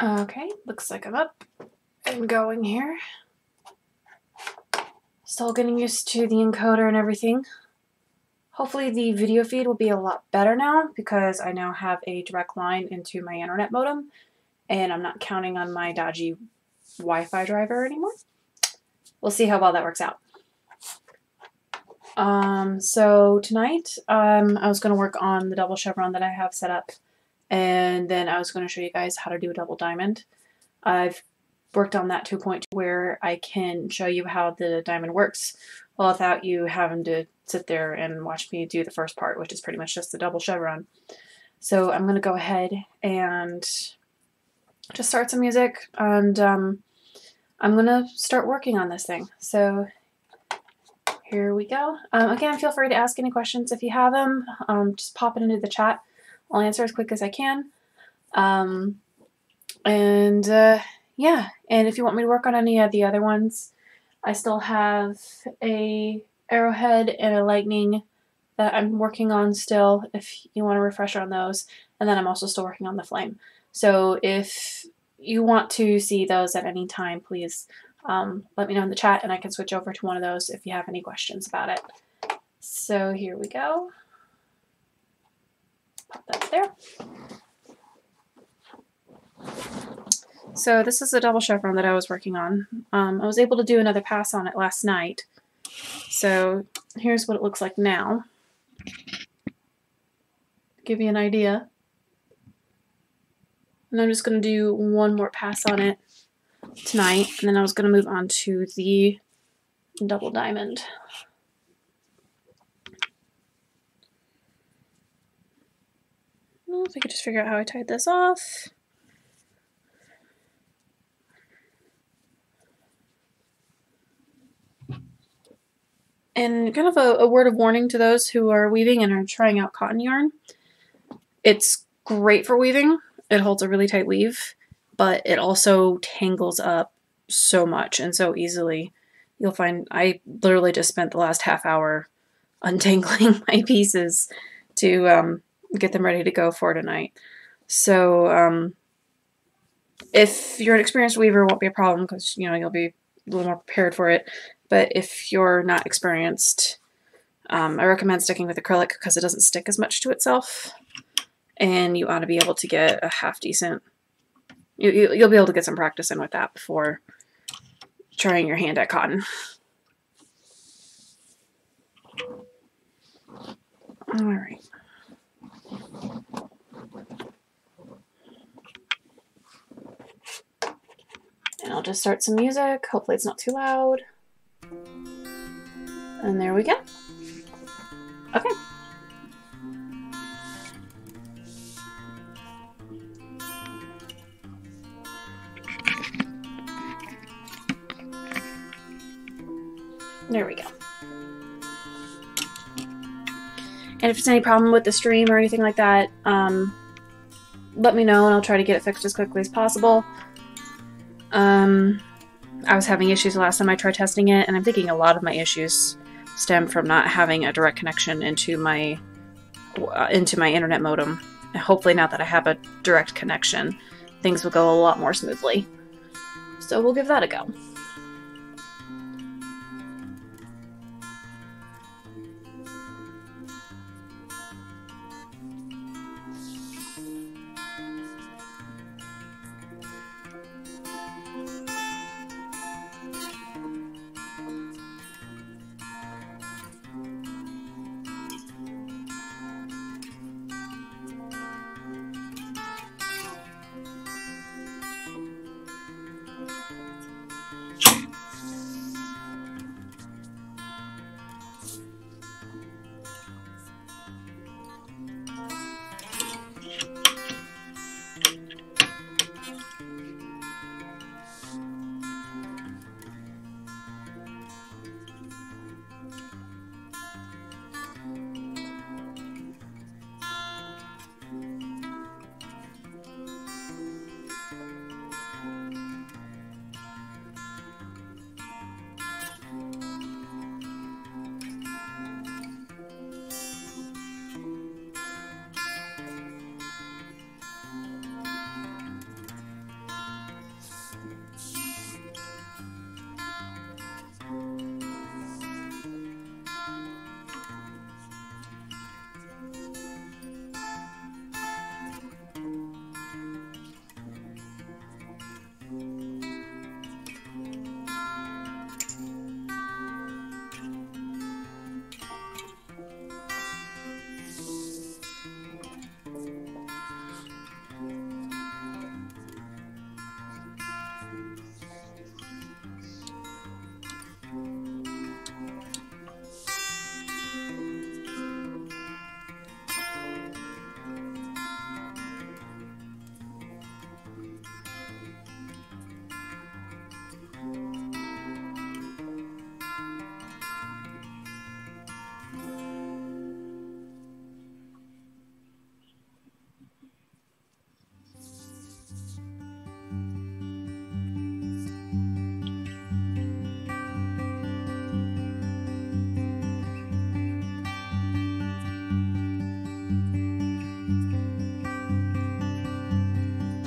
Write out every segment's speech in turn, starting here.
Okay, looks like I'm up and going here. Still getting used to the encoder and everything. Hopefully the video feed will be a lot better now because I now have a direct line into my internet modem and I'm not counting on my dodgy Wi-Fi driver anymore. We'll see how well that works out. So tonight I was going to work on the double chevron that I have set up, and then I was going to show you guys how to do a double diamond. I've worked on that to a point where I can show you how the diamond works without you having to sit there and watch me do the first part, which is pretty much just the double chevron. So I'm going to go ahead and just start some music, and I'm going to start working on this thing. So here we go. Again, feel free to ask any questions if you have them. Just pop it into the chat. I'll answer as quick as I can. Yeah, and if you want me to work on any of the other ones, I still have a arrowhead and a lightning that I'm working on still, if you want a refresher on those. And then I'm also still working on the flame. So if you want to see those at any time, please let me know in the chat and I can switch over to one of those if you have any questions about it. So here we go. Pop that there. So this is the double chevron that I was working on. I was able to do another pass on it last night. So here's what it looks like now. Give you an idea. And I'm just going to do one more pass on it tonight, and then I was going to move on to the double diamond. Well, if I could just figure out how I tied this off. And kind of a word of warning to those who are weaving and are trying out cotton yarn. It's great for weaving. It holds a really tight weave, but it also tangles up so much and so easily. You'll find I literally just spent the last half hour untangling my pieces to get them ready to go for tonight. So if you're an experienced weaver, it won't be a problem because you'll be a little more prepared for it. But if you're not experienced, I recommend sticking with acrylic because it doesn't stick as much to itself, and you ought to be able to get a half decent. You'll be able to get some practice in with that before trying your hand at cotton. All right. And I'll just start some music. Hopefully it's not too loud. And there we go. Okay. There we go. And if there's any problem with the stream or anything like that, let me know and I'll try to get it fixed as quickly as possible. I was having issues the last time I tried testing it, and I'm thinking a lot of my issues stem from not having a direct connection into my internet modem. And hopefully now that I have a direct connection, things will go a lot more smoothly. So we'll give that a go.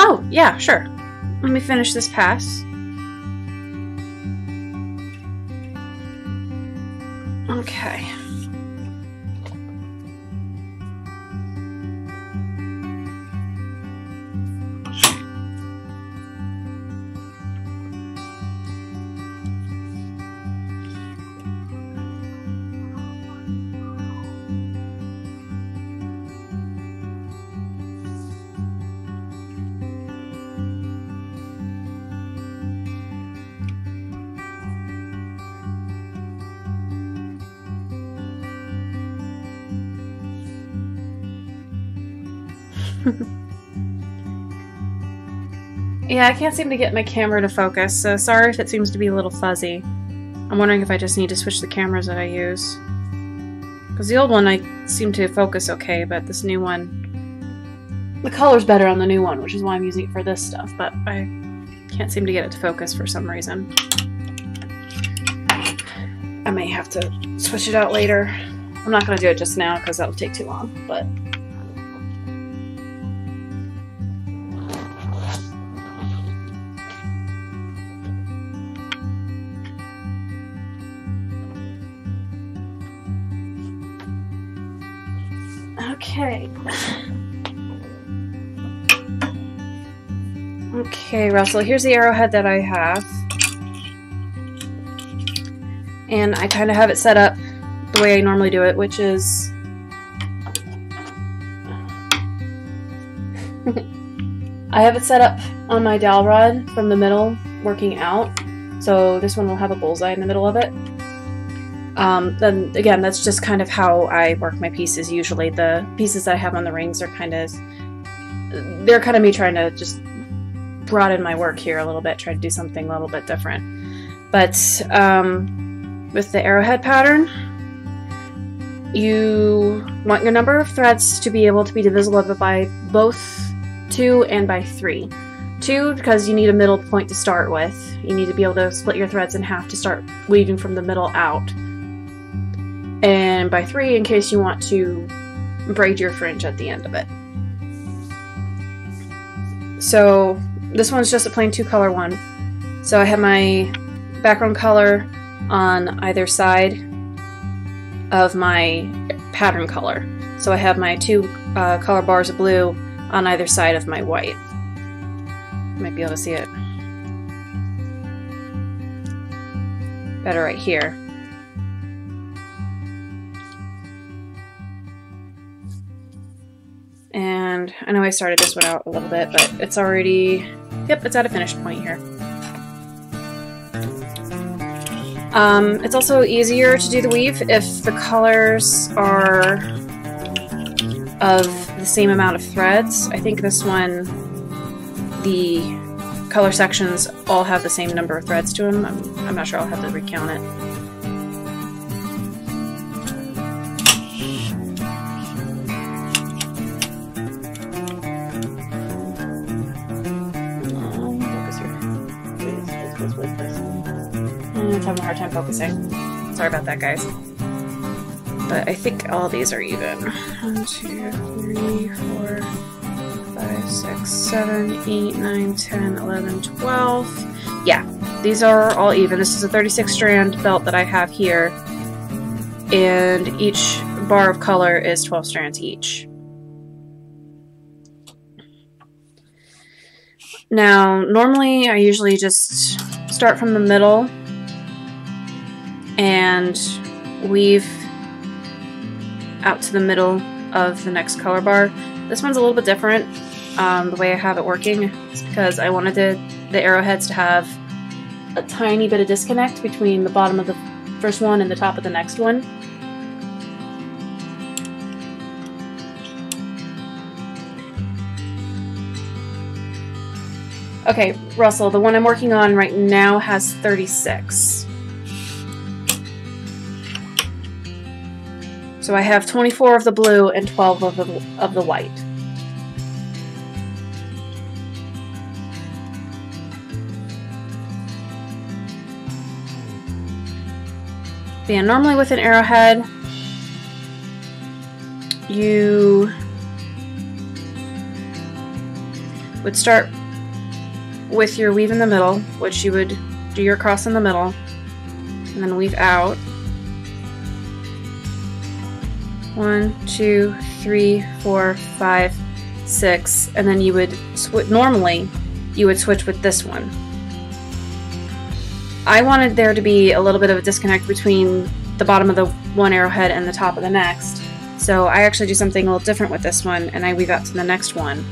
Oh, yeah, sure. Let me finish this pass. Okay. Yeah, I can't seem to get my camera to focus, so sorry if it seems to be a little fuzzy. I'm wondering if I just need to switch the cameras that I use. Because the old one I seem to focus okay, but this new one... The color's better on the new one, which is why I'm using it for this stuff, but I can't seem to get it to focus for some reason. I may have to switch it out later. I'm not going to do it just now because that'll take too long, but... Okay. Okay, Russell, here's the arrowhead that I have. And I kind of have it set up the way I normally do it, which is... I have it set up on my dowel rod from the middle, working out. So this one will have a bullseye in the middle of it. Then again, that's just kind of how I work my pieces usually. The pieces that I have on the rings are they're kind of me trying to just broaden my work here a little bit, try to do something a little bit different. But with the arrowhead pattern, you want your number of threads to be able to be divisible by both 2 and by 3. 2 because you need a middle point to start with. You need to be able to split your threads in half to start weaving from the middle out. And by 3 in case you want to braid your fringe at the end of it. So this one's just a plain 2-color one. So I have my background color on either side of my pattern color. So I have my 2 color bars of blue on either side of my white. You might be able to see it better right here. And I know I started this one out a little bit, but it's already, yep, it's at a finished point here. It's also easier to do the weave if the colors are of the same amount of threads. I think this one, the color sections all have the same number of threads to them. I'm not sure, I'll have to recount it. It's having a hard time focusing. Sorry about that, guys. But I think all these are even. 1, 2, 3, 4, 5, 6, 7, 8, 9, 10, 11, 12. Yeah, these are all even. This is a 36 strand belt that I have here. And each bar of color is 12 strands each. Now, normally I usually just start from the middle and weave out to the middle of the next color bar. This one's a little bit different, the way I have it working. It's because I wanted the arrowheads to have a tiny bit of disconnect between the bottom of the first one and the top of the next one. Okay, Russell, the one I'm working on right now has 36. So I have 24 of the blue and 12 of the white. But yeah, normally with an arrowhead, you would start with your weave in the middle, which you would do your cross in the middle, and then weave out. 1, 2, 3, 4, 5, 6, and then you would normally you would switch with this one. I wanted there to be a little bit of a disconnect between the bottom of the one arrowhead and the top of the next, so I actually do something a little different with this one, and I weave out to the next one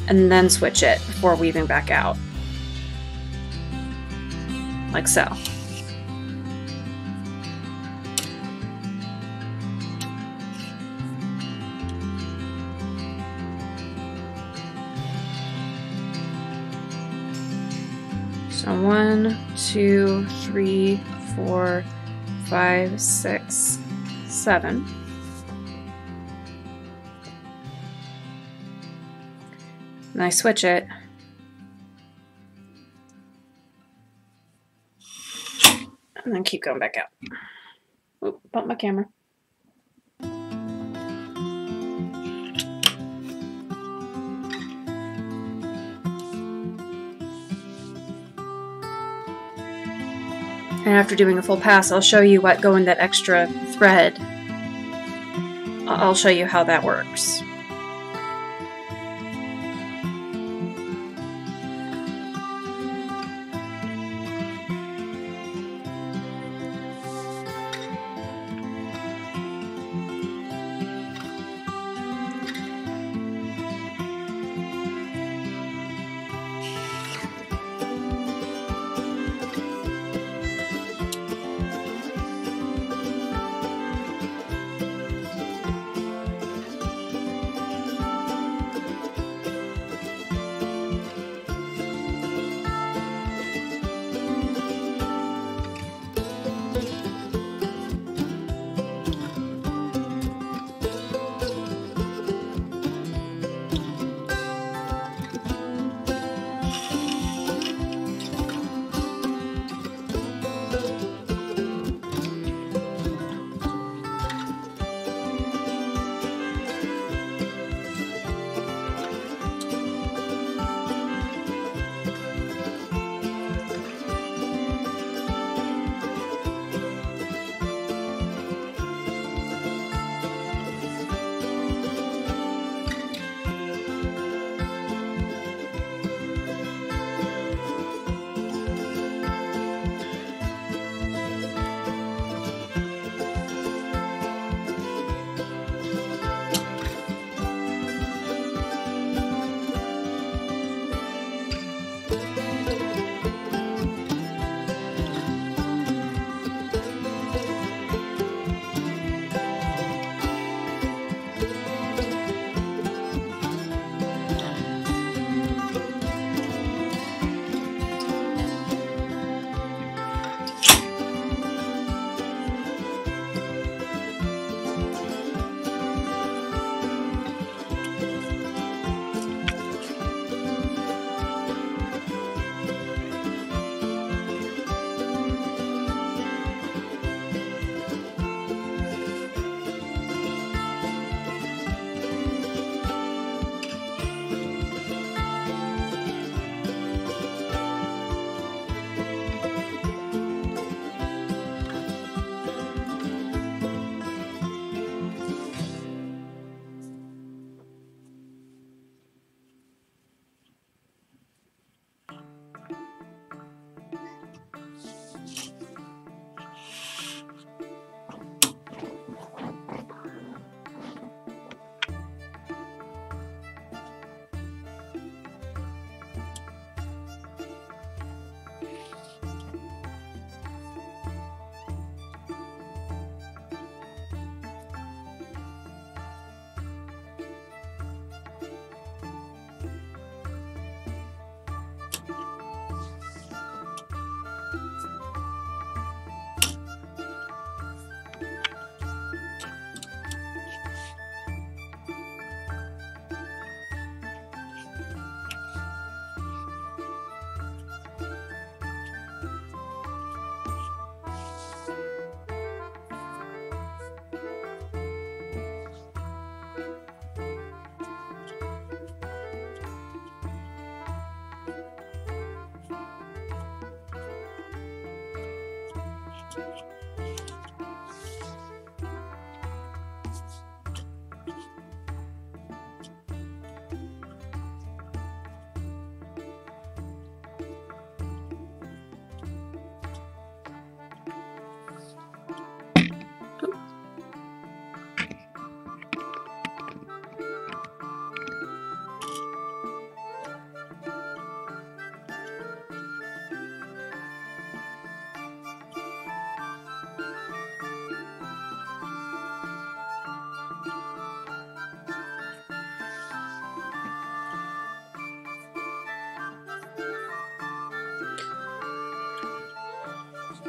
and then switch it before weaving back out, like so. So 1, 2, 3, 4, 5, 6, 7. And I switch it. And then keep going back out. Oop, bump my camera. And after doing a full pass, I'll show you what going that extra thread. I'll show you how that works.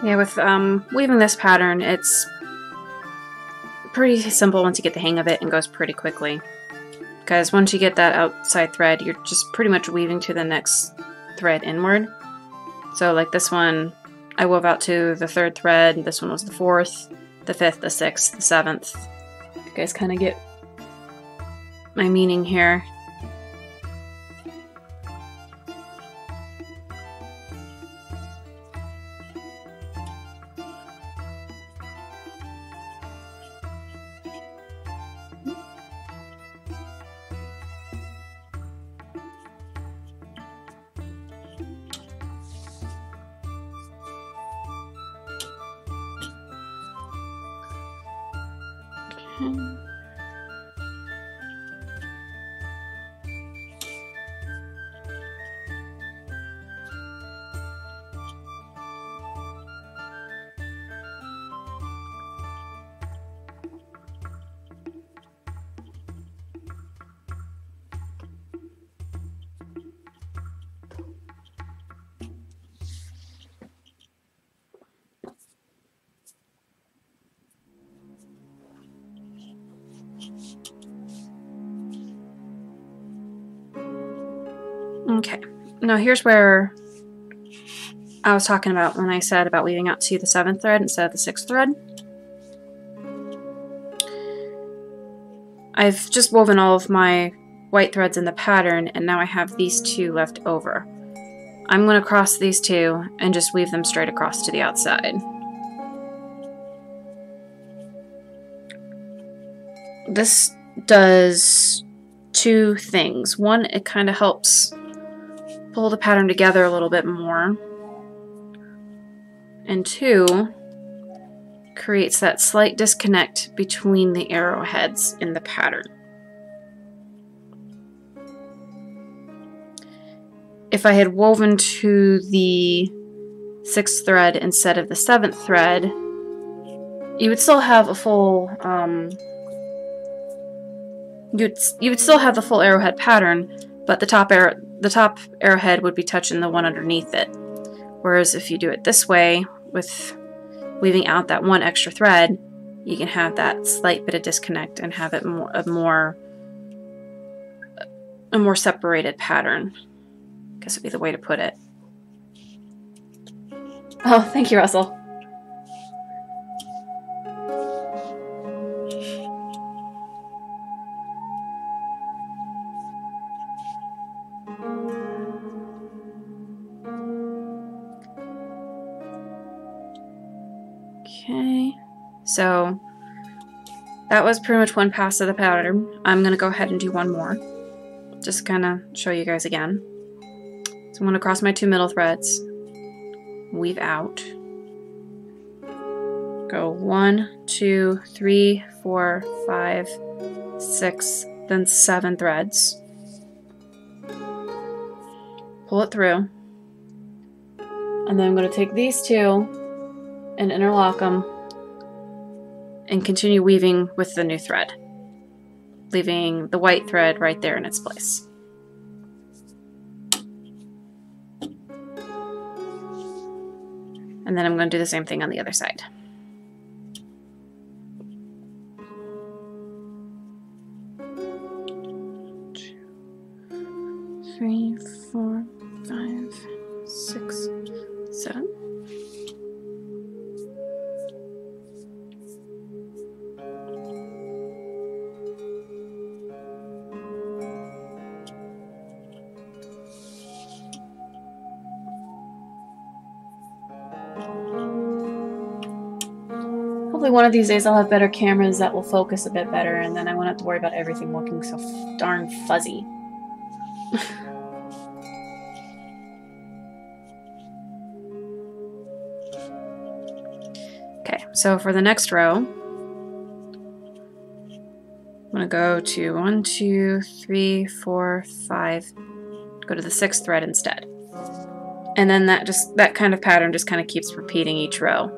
Yeah, with weaving this pattern, it's pretty simple once you get the hang of it and goes pretty quickly. Because once you get that outside thread, you're just pretty much weaving to the next thread inward. So like this one, I wove out to the 3rd thread, this one was the 4th, the 5th, the 6th, the 7th. You guys kind of get my meaning here. Okay, now here's where I was talking about when I said about weaving out to the 7th thread instead of the 6th thread. I've just woven all of my white threads in the pattern, and now I have these 2 left over. I'm going to cross these 2 and just weave them straight across to the outside. This does 2 things. One, it kind of helps pull the pattern together a little bit more. And 2, creates that slight disconnect between the arrowheads in the pattern. If I had woven to the 6th thread instead of the 7th thread, you would still have a full you would still have the full arrowhead pattern, but the top arrowhead would be touching the one underneath it. Whereas if you do it this way, with weaving out that 1 extra thread, you can have that slight bit of disconnect and have it a more separated pattern. I guess would be the way to put it. Oh, thank you, Russell. Okay, so that was pretty much 1 pass of the pattern. I'm going to go ahead and do 1 more, just kind of show you guys again. So I'm going to cross my 2 middle threads, weave out, go 1, 2, 3, 4, 5, 6, then 7 threads, pull it through, and then I'm going to take these 2 and interlock them and continue weaving with the new thread, leaving the white thread right there in its place. And then I'm going to do the same thing on the other side. Two, 3, 4, 5, 6, 7. Hopefully one of these days I'll have better cameras that will focus a bit better, and then I won't have to worry about everything looking so darn fuzzy. Okay, so for the next row, I'm going to go to 1, 2, 3, 4, 5, go to the 6th thread instead. And then that kind of pattern just kind of keeps repeating each row.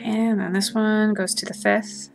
And then this one goes to the 5th.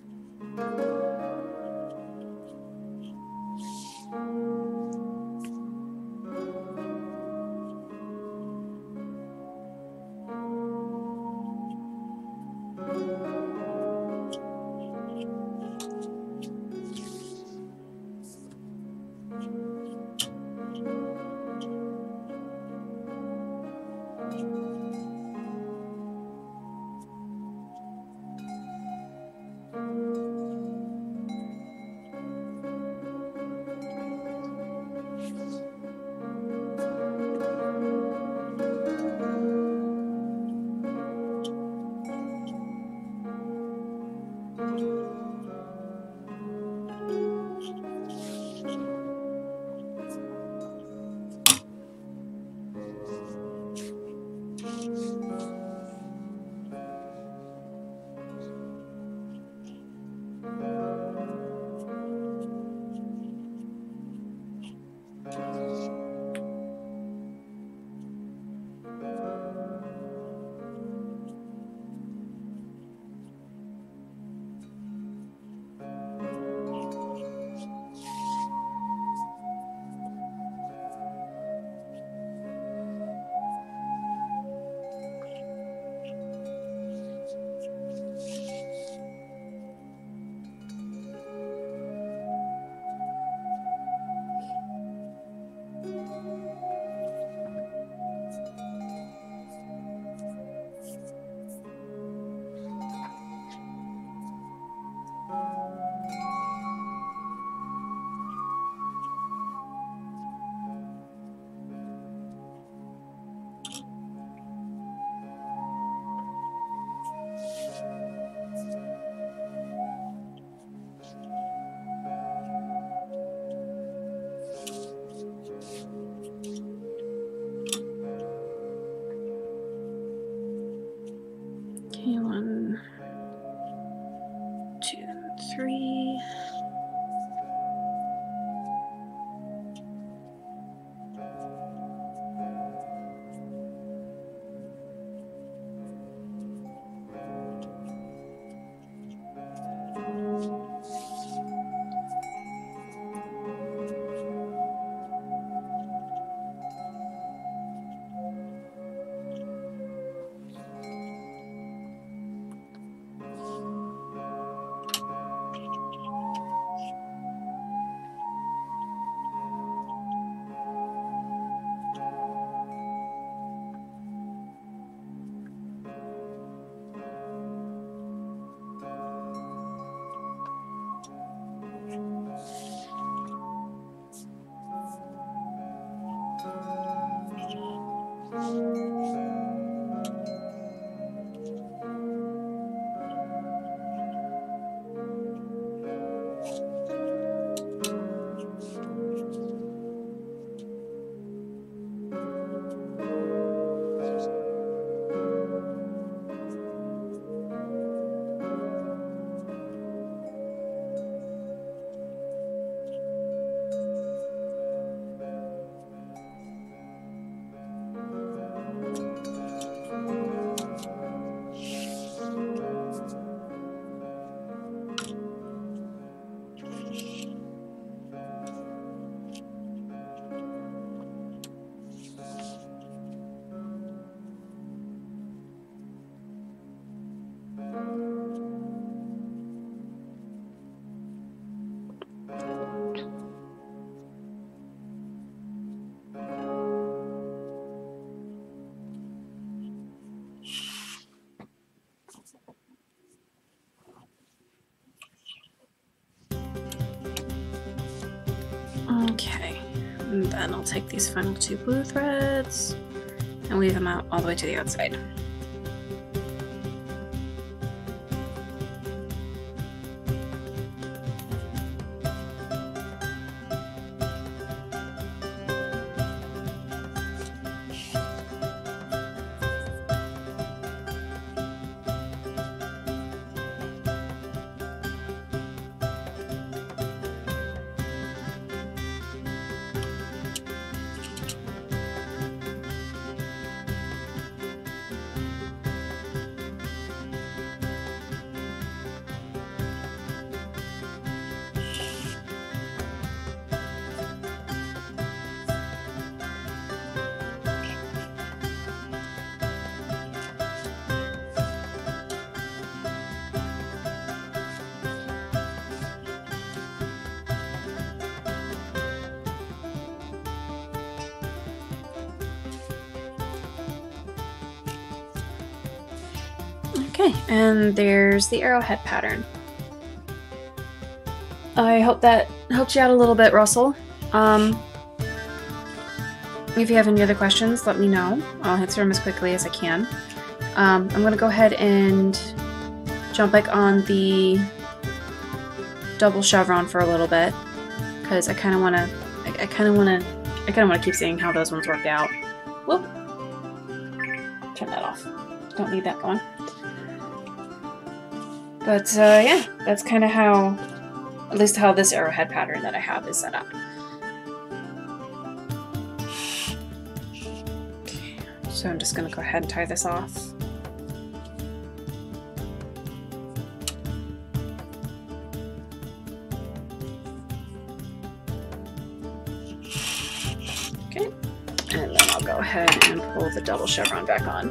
Okay, and then I'll take these final 2 blue threads and weave them out all the way to the outside. Okay, and there's the arrowhead pattern. I hope that helped you out a little bit, Russell. If you have any other questions, let me know. I'll answer them as quickly as I can. I'm going to go ahead and jump back on the double chevron for a little bit because I kind of want to keep seeing how those ones work out. Whoop! Turn that off. Don't need that going. But yeah, that's kind of how, at least how this arrowhead pattern that I have is set up. Okay, so I'm just going to go ahead and tie this off. Okay, and then I'll go ahead and pull the double chevron back on.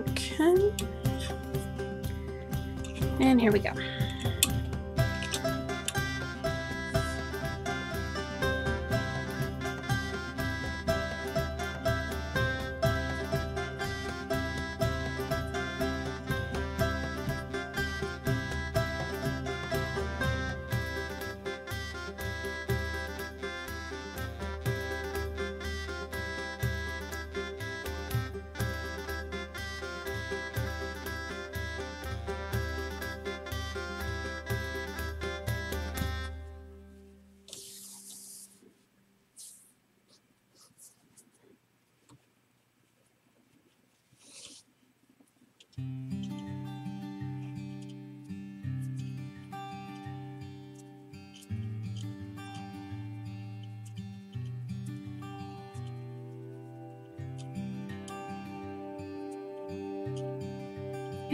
Okay, and here we go.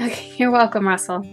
Okay, you're welcome, Russell.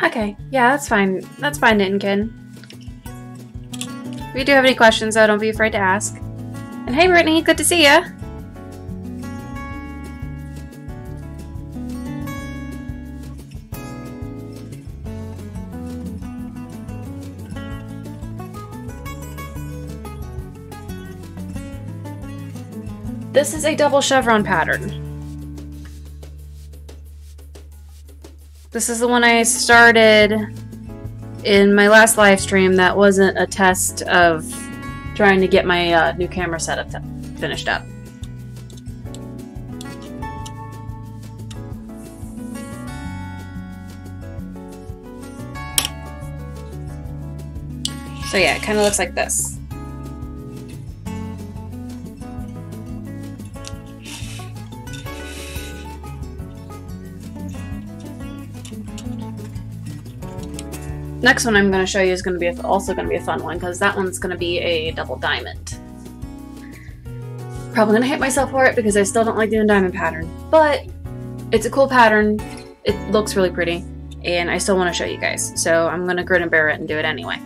Okay, yeah, that's fine. That's fine, Nittenkin. If you do have any questions, though, don't be afraid to ask. And hey, Brittany, good to see ya! This is a double chevron pattern. This is the one I started in my last live stream that wasn't a test of trying to get my new camera setup finished up. So yeah, it kind of looks like this. Next one I'm going to show you is going to be also going to be a fun one, because that one's going to be a double diamond. Probably going to hate myself for it because I still don't like doing diamond pattern, but it's a cool pattern. It looks really pretty, and I still want to show you guys. So I'm going to grin and bear it and do it anyway.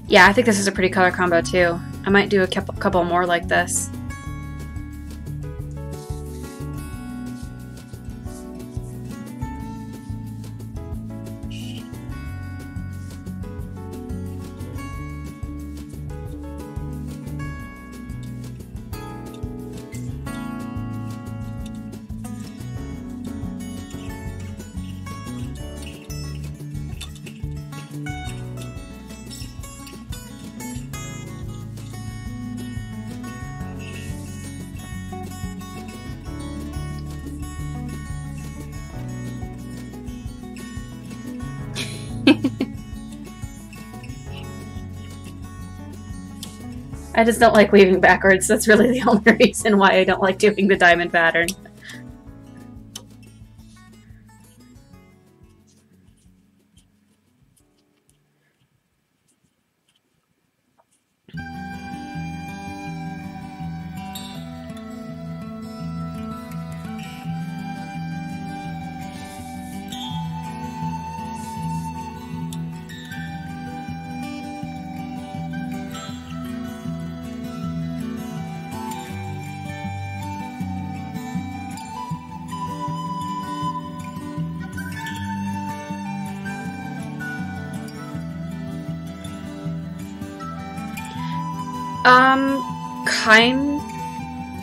Yeah, I think this is a pretty color combo too. I might do a couple more like this. I just don't like weaving backwards. That's really the only reason why I don't like doing the diamond pattern.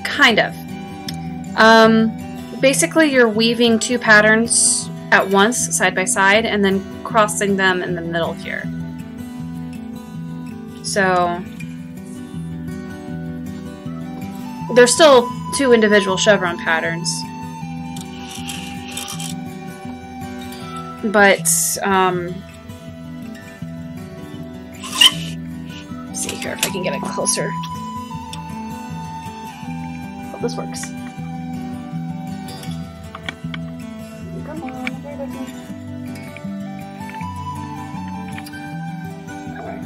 Kind of. Basically you're weaving two patterns at once, side by side, and then crossing them in the middle here. So there's still two individual chevron patterns. But, let's see here if I can get it closer. Hope this works. Come on, bear with me. Alright.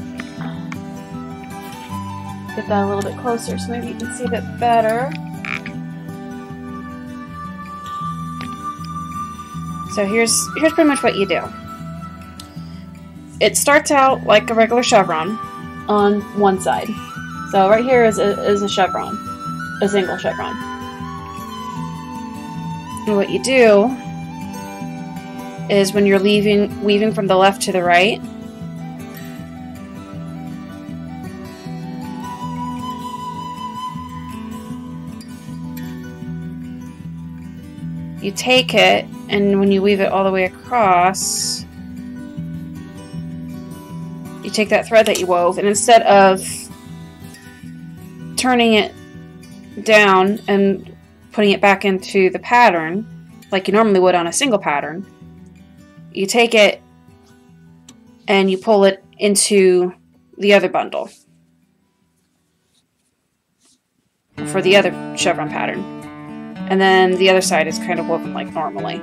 Get that a little bit closer so maybe you can see a bit better. So here's pretty much what you do. It starts out like a regular chevron on one side. So right here is a chevron, a single chevron. And what you do is when you're weaving from the left to the right, you take it, and when you weave it all the way across, you take that thread that you wove, and instead of turning it down and putting it back into the pattern like you normally would on a single pattern, you take it and you pull it into the other bundle for the other chevron pattern. And then the other side is kind of woven like normally.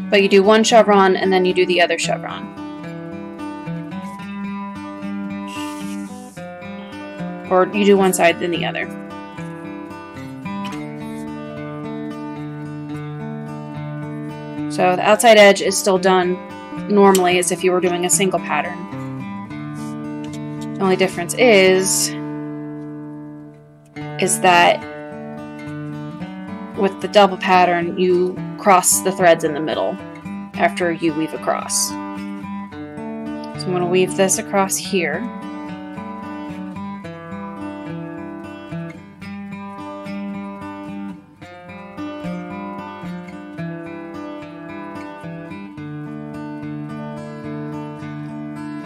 But you do one chevron and then you do the other chevron. Or you do one side then the other. So the outside edge is still done normally as if you were doing a single pattern. The only difference is that with the double pattern, you cross the threads in the middle after you weave across. So I'm going to weave this across here.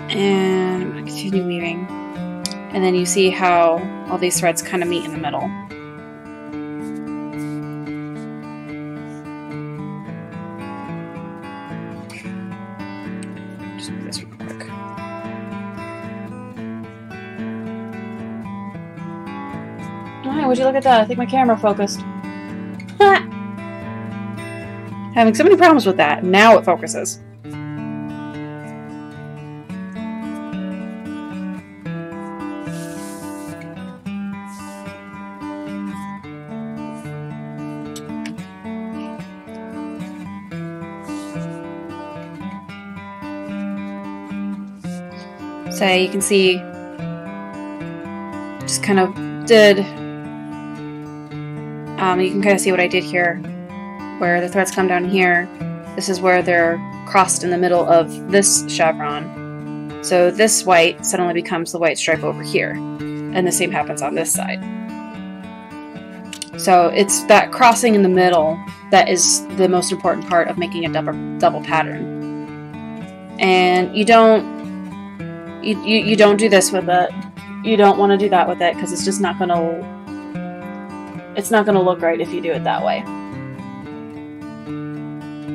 And I'm going to continue weaving. And then you see how all these threads kind of meet in the middle. Just move this real quick. Oh, hey, would you look at that? I think my camera focused. Having so many problems with that. Now it focuses. So you can see, just kind of did, you can kind of see what I did here, where the threads come down here. This is where they're crossed in the middle of this chevron. So this white suddenly becomes the white stripe over here. And the same happens on this side. So it's that crossing in the middle that is the most important part of making a double pattern. And you don't do this with it. You don't want to do that with it because it's just not gonna look right if you do it that way.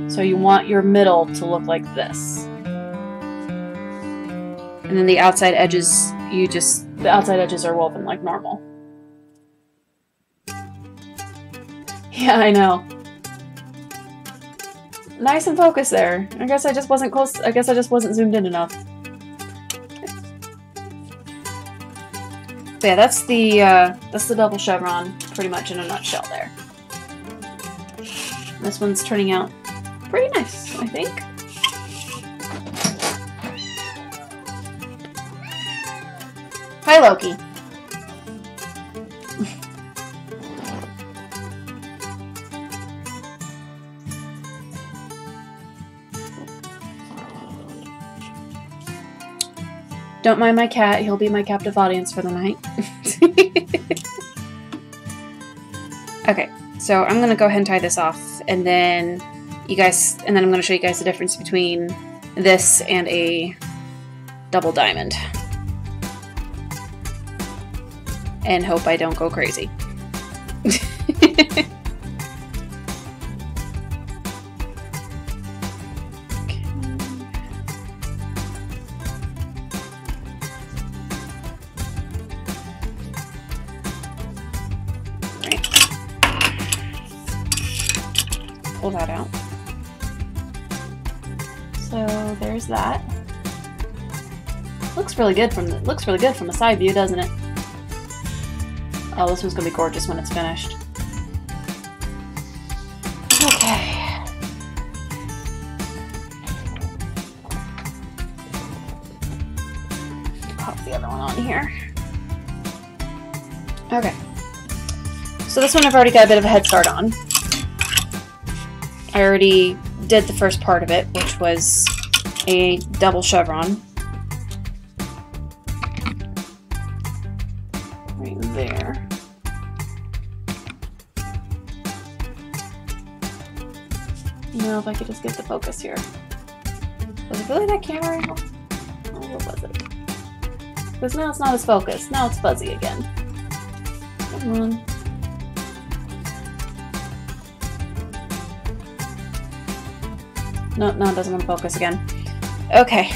So you want your middle to look like this. And then the outside edges, the outside edges are woven like normal. Yeah, I know. Nice and focused there. I guess I just wasn't close. I guess I just wasn't zoomed in enough. So yeah, that's the double chevron pretty much in a nutshell there. This one's turning out pretty nice, I think. Hi, Loki. Don't mind my cat, he'll be my captive audience for the night. Okay, so I'm gonna go ahead and tie this off, and then I'm gonna show you guys the difference between this and a double diamond. And hope I don't go crazy. Pull that out. So there's that. Looks really good from a side view, doesn't it? Oh, this one's gonna be gorgeous when it's finished. Okay. Pop the other one on here. Okay. So this one I've already got a bit of a head start on. I already did the first part of it, which was a double chevron. Right there. You know, if I could just get the focus here. Was it really that camera angle? Oh, what was it? Because now it's not as focused. Now it's fuzzy again. Come on. No, it doesn't want to focus again. Okay.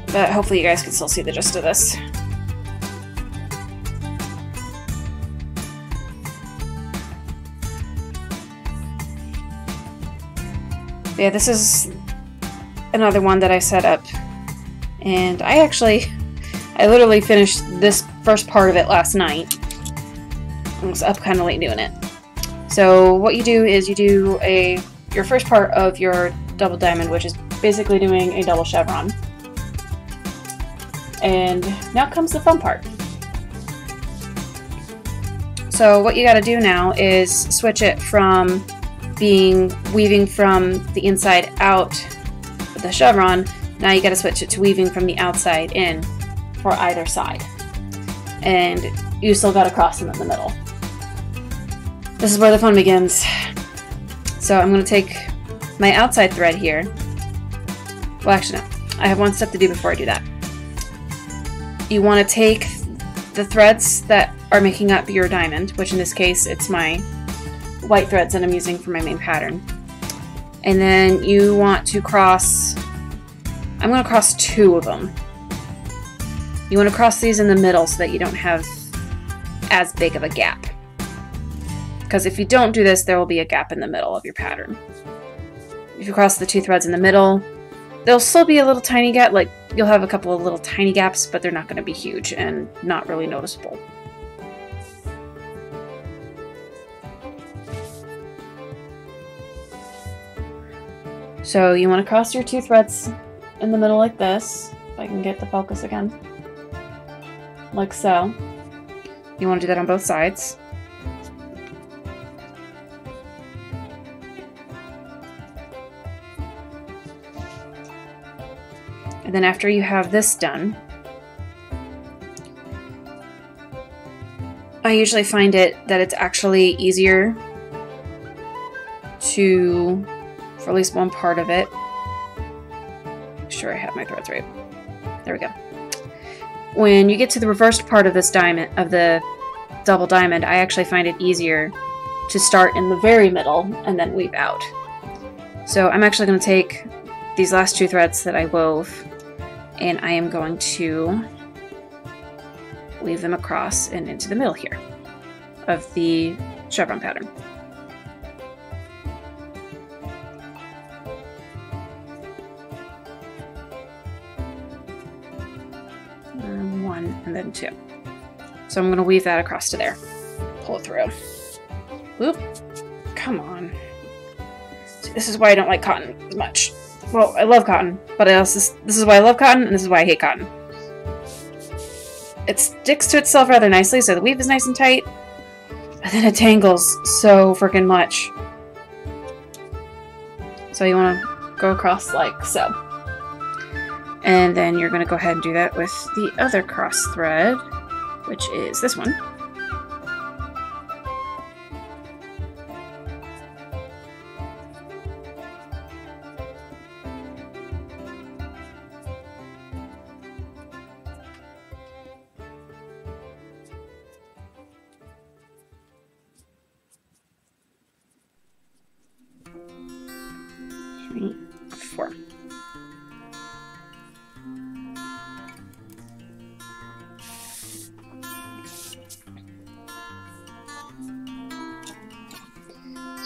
But hopefully you guys can still see the gist of this. Yeah, this is another one that I set up. And I literally finished this first part of it last night. I was up kind of late doing it. So what you do is you do your first part of your double diamond, which is basically doing a double chevron. And now comes the fun part. So what you got to do now is switch it from weaving from the inside out with the chevron. Now you got to switch it to weaving from the outside in for either side. And you still got to cross them in the middle. This is where the fun begins. So I'm going to take my outside thread here, Well, actually, no. I have one step to do before I do that. You want to take the threads that are making up your diamond, which in this case, it's my white threads that I'm using for my main pattern. And then you want to cross, I'm going to cross 2 of them. You want to cross these in the middle so that you don't have as big of a gap. Because if you don't do this, there will be a gap in the middle of your pattern. If you cross the 2 threads in the middle, there'll still be a little tiny gap, like you'll have a couple of little tiny gaps, but they're not going to be huge and not really noticeable. So you want to cross your 2 threads in the middle like this, if I can get the focus again, like so. You want to do that on both sides. And then after you have this done, I usually find that it's actually easier to, for at least one part of it, make sure I have my threads right. There we go. When you get to the reversed part of this diamond, of the double diamond, I actually find it easier to start in the very middle and then weave out. So I'm actually going to take these last 2 threads that I wove, and I am going to weave them across and into the middle here of the chevron pattern. And 1 and then 2. So I'm going to weave that across to there. Pull it through. Oop. Come on. See, this is why I don't like cotton as much. Well, I love cotton, but this is why I love cotton, and this is why I hate cotton. It sticks to itself rather nicely, so the weave is nice and tight, but then it tangles so freaking much. So you want to go across like so. And then you're going to go ahead and do that with the other cross thread, which is this one. Three, 4.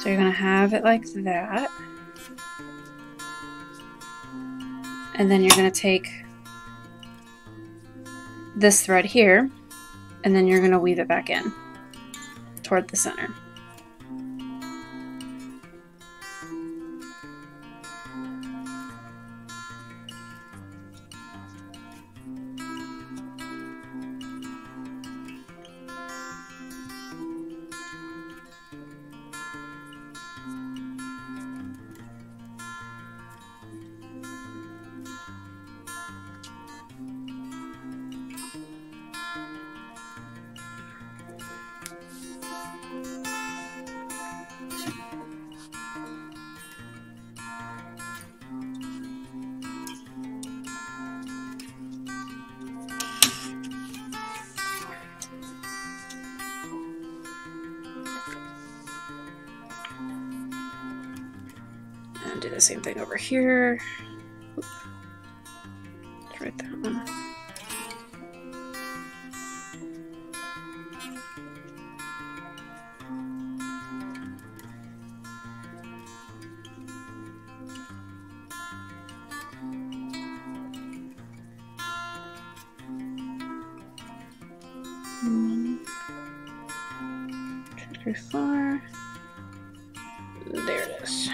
So you're going to have it like that. And then you're going to take this thread here, and then you're going to weave it back in toward the center. Do the same thing over here. Oop. Try that one. Too far. There it is.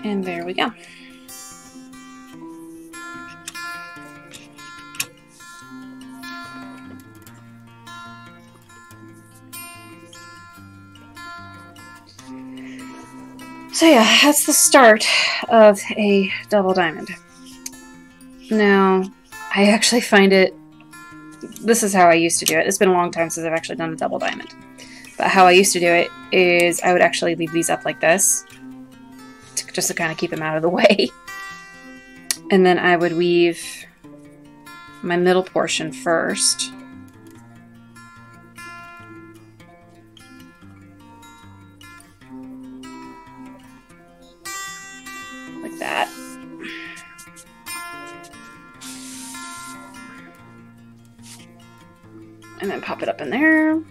And there we go. So yeah, that's the start of a double diamond. Now, I actually find it, this is how I used to do it. It's been a long time since I've actually done a double diamond. But how I used to do it is I would actually leave these up like this, just to kind of keep them out of the way. And then I would weave my middle portion first. Like that. And then pop it up in there.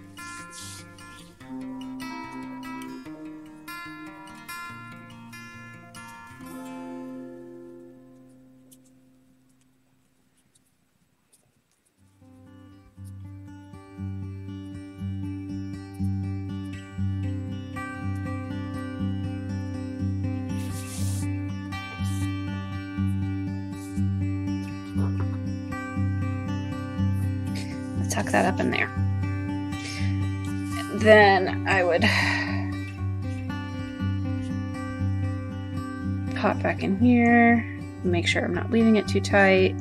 Tuck that up in there. Then I would pop back in here, make sure I'm not leaving it too tight.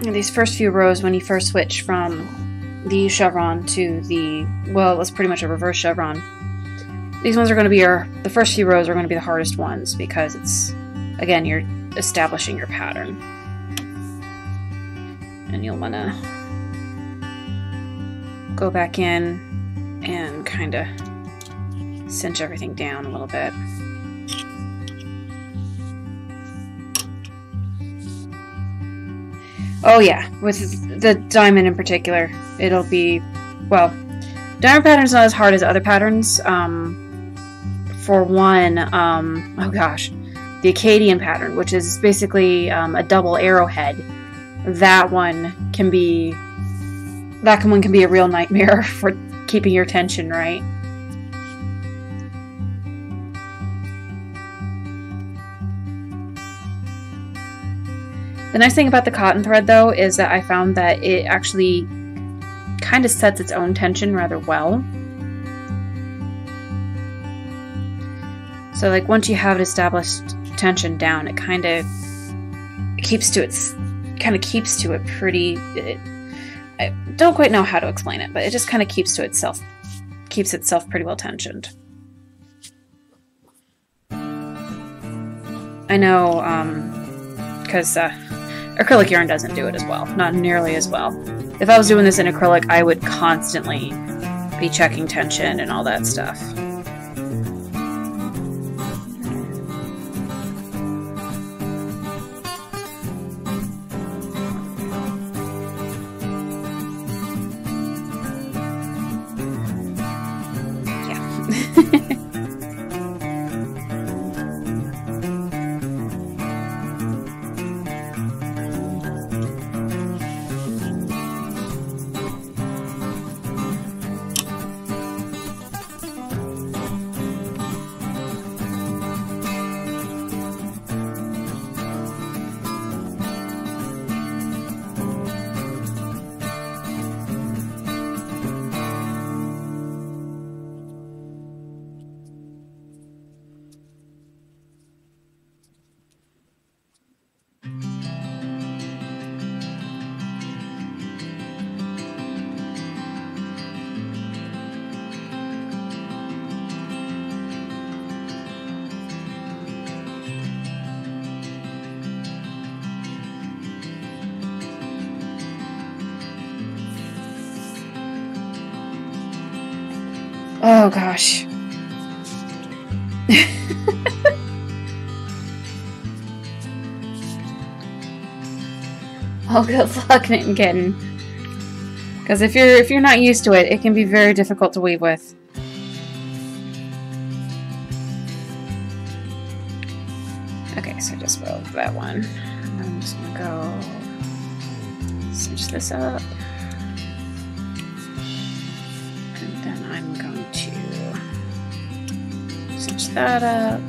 These first few rows, when you first switch from the chevron to the, well, it's pretty much a reverse chevron. These ones are going to be the first few rows are going to be the hardest ones because it's, again, you're establishing your pattern. And you'll want to go back in and kind of cinch everything down a little bit. Oh yeah, with the diamond in particular, it'll be, well, diamond pattern's not as hard as other patterns. For one, oh gosh, the Acadian pattern, which is basically a double arrowhead, that one can be a real nightmare for keeping your tension right. The nice thing about the cotton thread, though, is that I found that it actually kind of sets its own tension rather well. So, like, once you have it established tension down, it kind of keeps to it pretty. I don't quite know how to explain it, but it just kind of keeps itself pretty well tensioned. I know, because acrylic yarn doesn't do it as well, not nearly as well. If I was doing this in acrylic, I would constantly be checking tension and all that stuff. Oh gosh. Oh, good luck, knitting kitten. Because if you're not used to it, it can be very difficult to weave with. Okay, so just wove that one. And I'm just gonna go cinch this up. And then I'm going to cinch that up.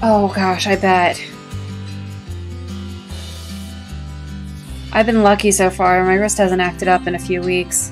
Oh gosh, I bet. I've been lucky so far. My wrist hasn't acted up in a few weeks.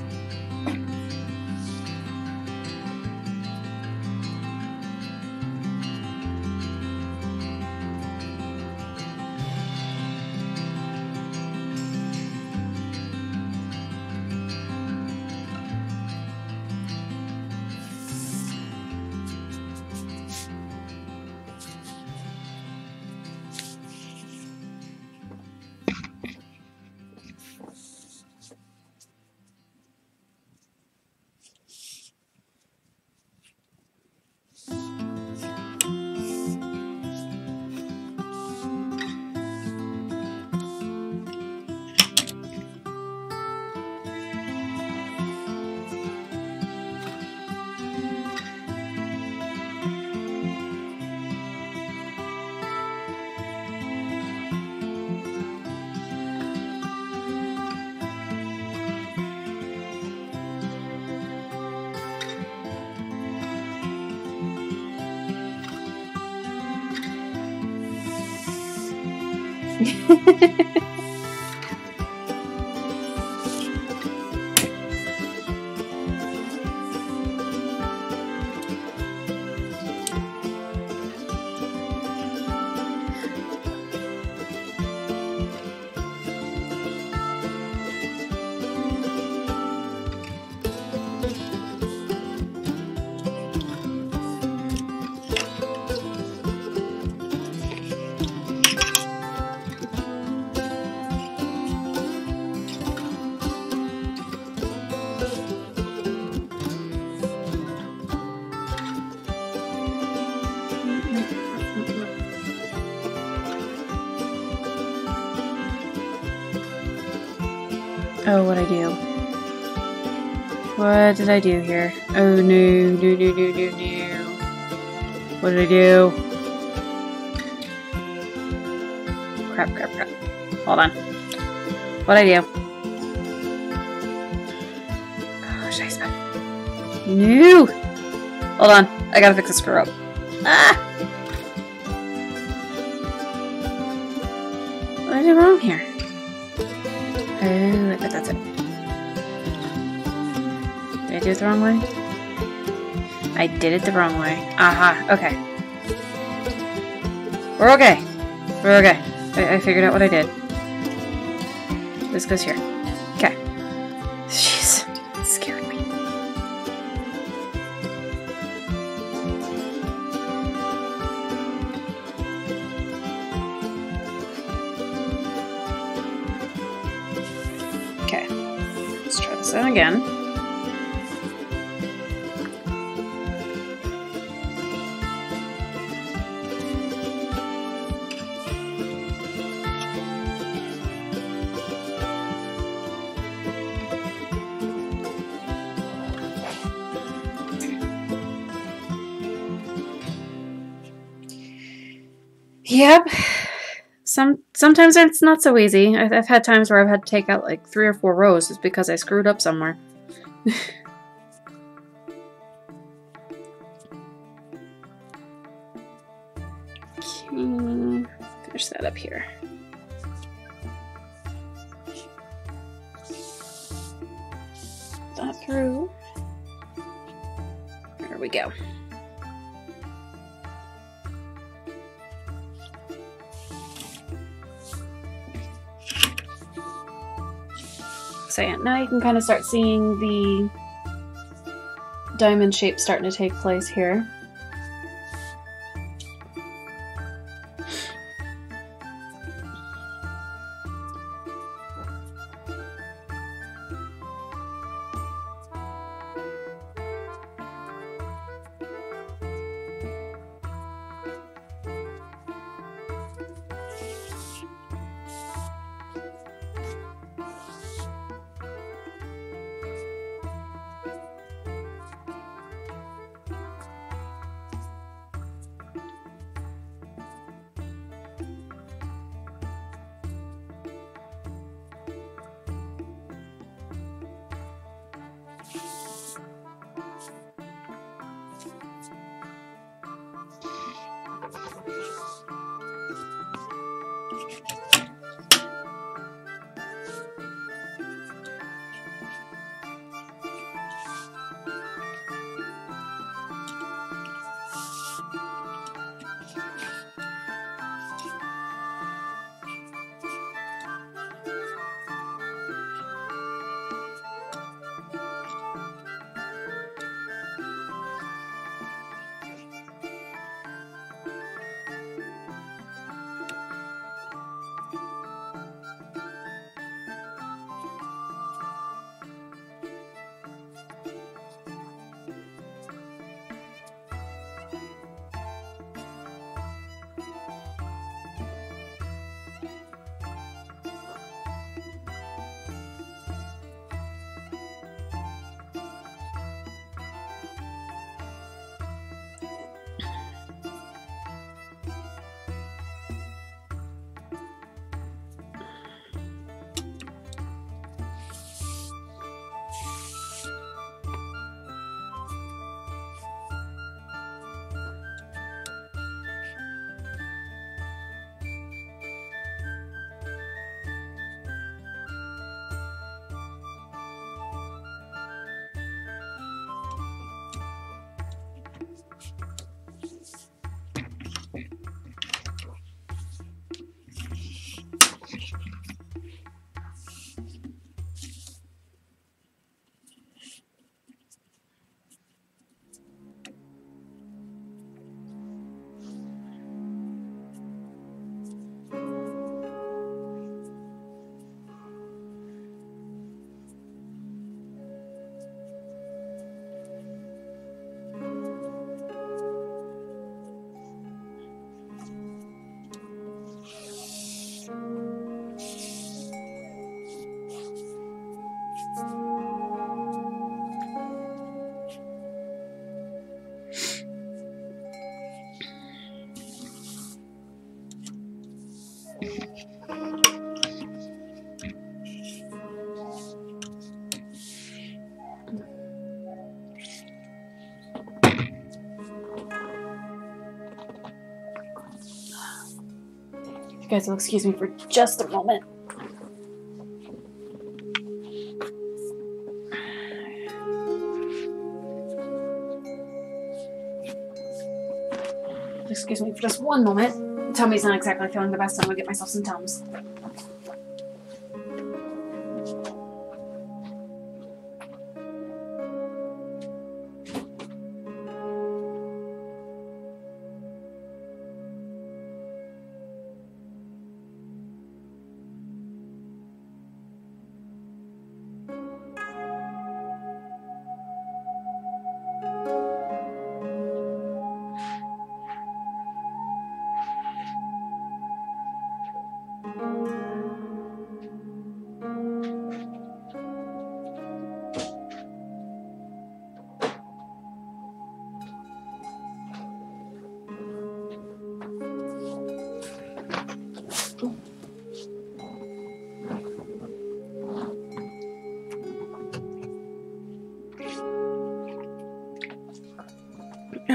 Oh, what'd I do? What did I do here? Oh, no, no, no, no, no, no. What did I do? Crap, crap, crap. Hold on. What'd I do? Oh, scheiße. No! Hold on. I gotta fix the screw up. Ah! What did I do wrong here? Oh, I bet that's it. Did I do it the wrong way? I did it the wrong way. Aha, okay. We're okay. We're okay. I figured out what I did. This goes here. Okay. Jeez. It scared me. Okay. Let's try this out again. Yep. Sometimes it's not so easy. I've had times where I've had to take out like 3 or 4 rows just because I screwed up somewhere. Okay, finish that up here. That through. There we go. So yeah, now you can kind of start seeing the diamond shape starting to take place here. You guys will excuse me for just a moment. Excuse me for just one moment. Tummy's not exactly feeling the best. I'm gonna get myself some Tums.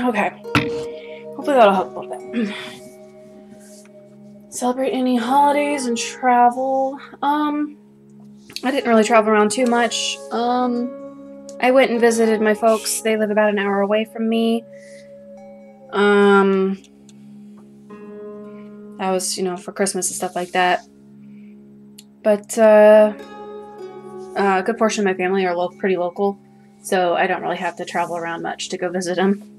Okay. Hopefully that'll help a little bit. Celebrate any holidays and travel. I didn't really travel around too much. I went and visited my folks. They live about an hour away from me. That was, for Christmas and stuff like that. But, A good portion of my family are pretty local, so I don't really have to travel around much to go visit them.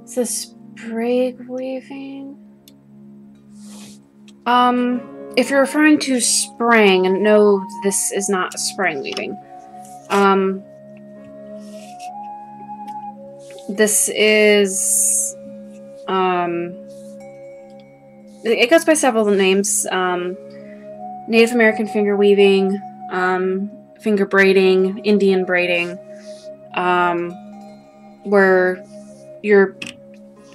Is this sprig weaving? If you're referring to spring, no, this is not spring weaving. This is, it goes by several names. Native American finger weaving, finger braiding, Indian braiding, where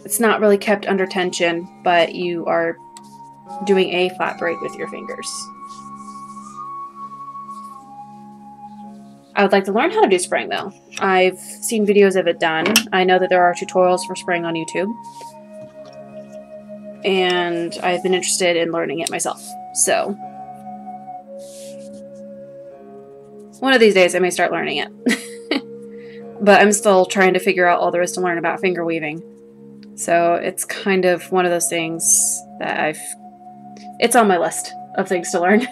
it's not really kept under tension, but you are doing a flat braid with your fingers. I would like to learn how to do spring, though. I've seen videos of it done. I know that there are tutorials for spring on YouTube, and I've been interested in learning it myself. So one of these days I may start learning it. But I'm still trying to figure out all there is to learn about finger weaving. So it's kind of one of those things that it's on my list of things to learn.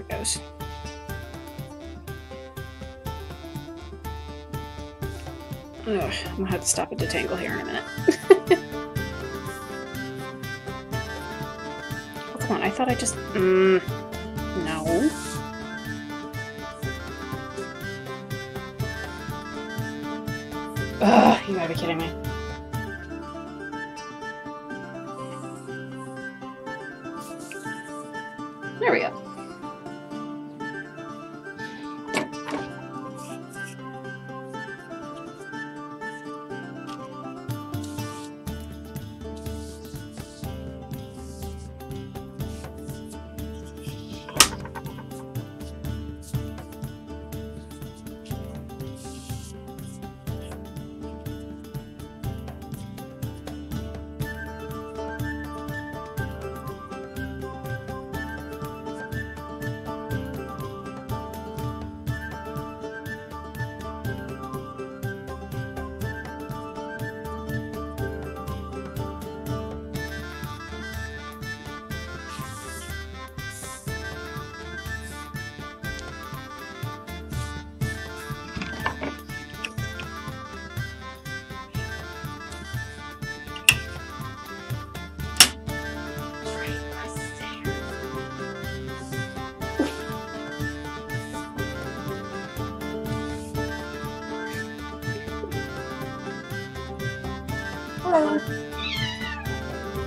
it goes. Ugh, I'm gonna have to stop and detangle here in a minute. Oh, come on, I thought I just... no. Ugh, you gotta be kidding me. There we go.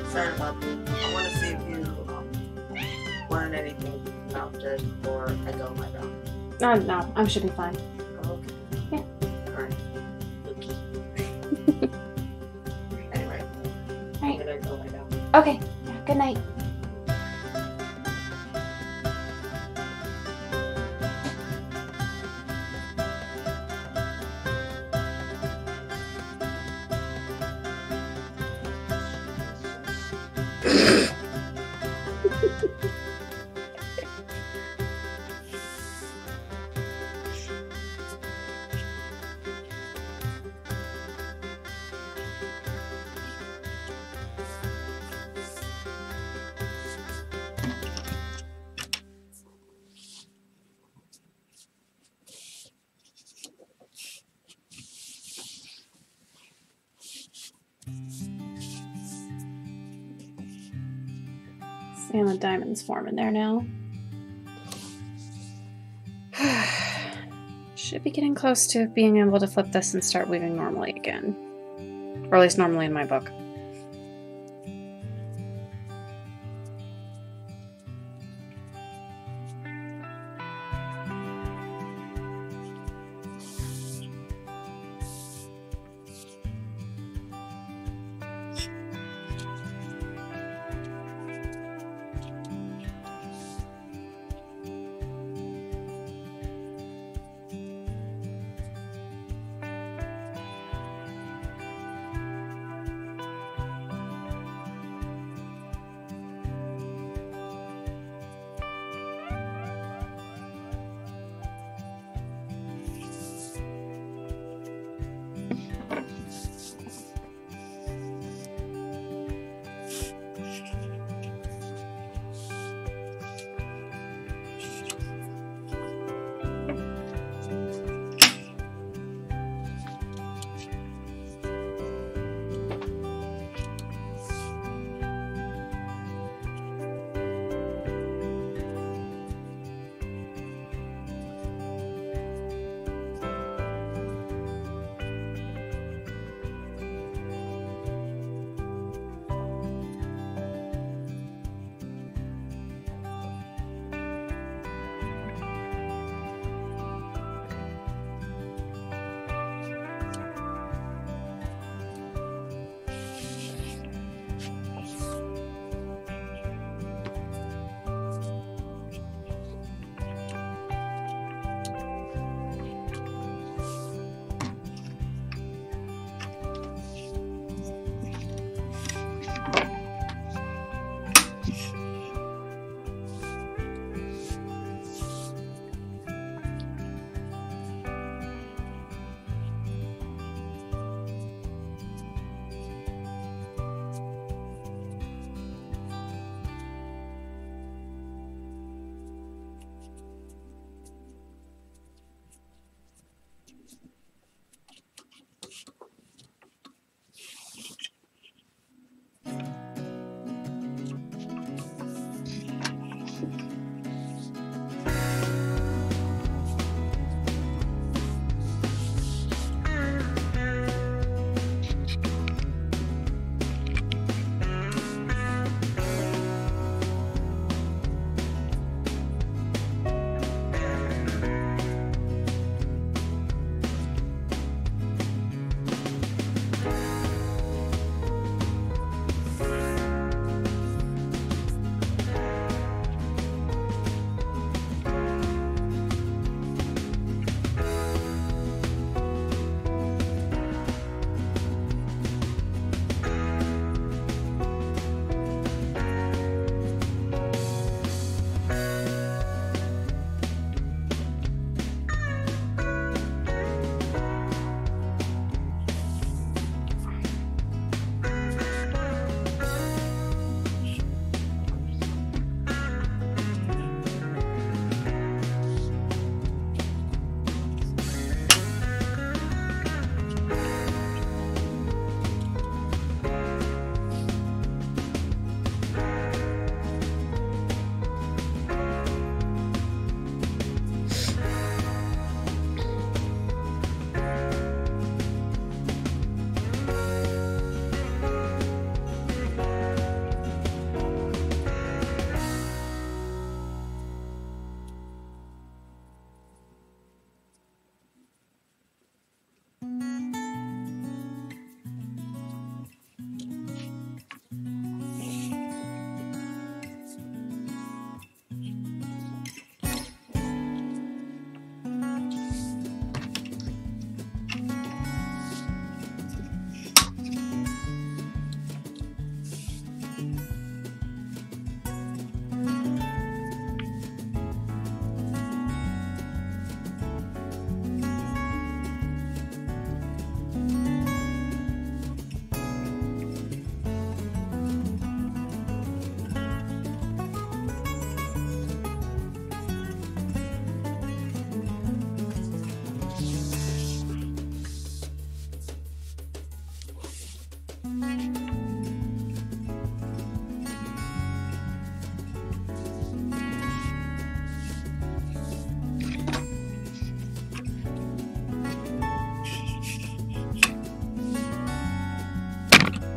Sorry about that. I want to see if you learn anything about this before I go lie down. No, I should be fine. Oh, okay. Yeah. Alright. Okay. Anyway. Alright. I'm gonna go lie down. Okay. Yeah, good night. See the diamonds forming there now. Should be getting close to being able to flip this and start weaving normally again. Or at least normally in my book.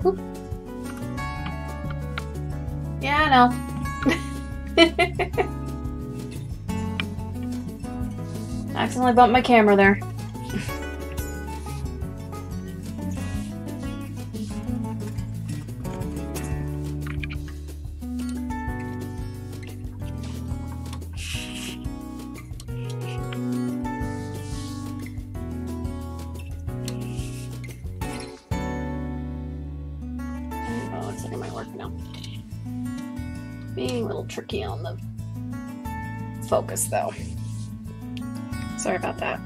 Oop. Yeah, I know. Accidentally bumped my camera there. Oh, looks like it might work now. Being a little tricky on the focus though. Sorry about that.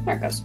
There it goes.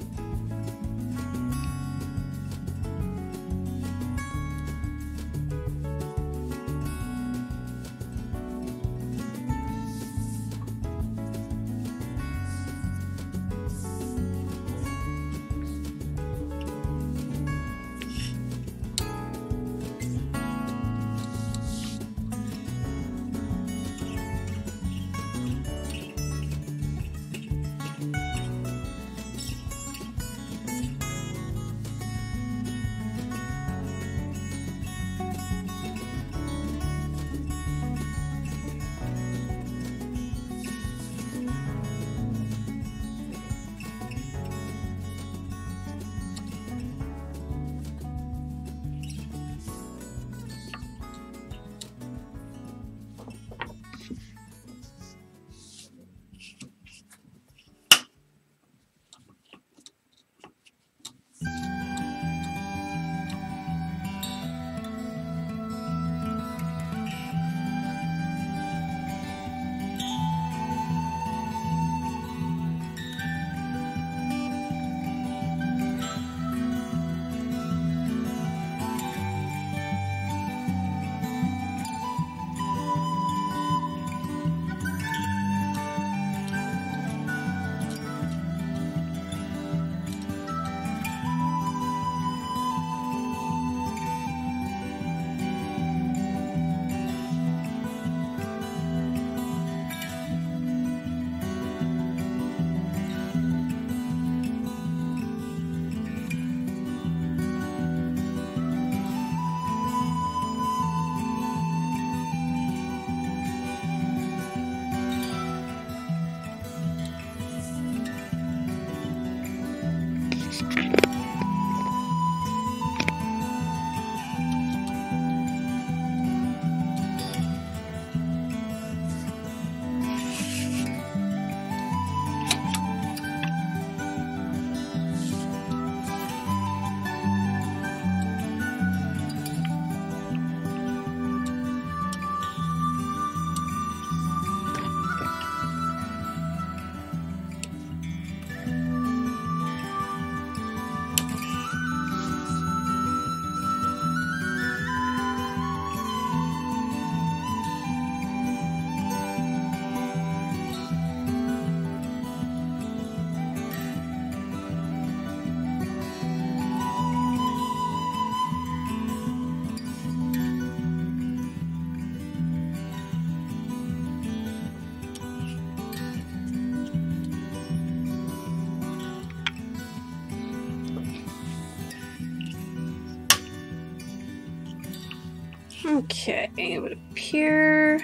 Okay, it would appear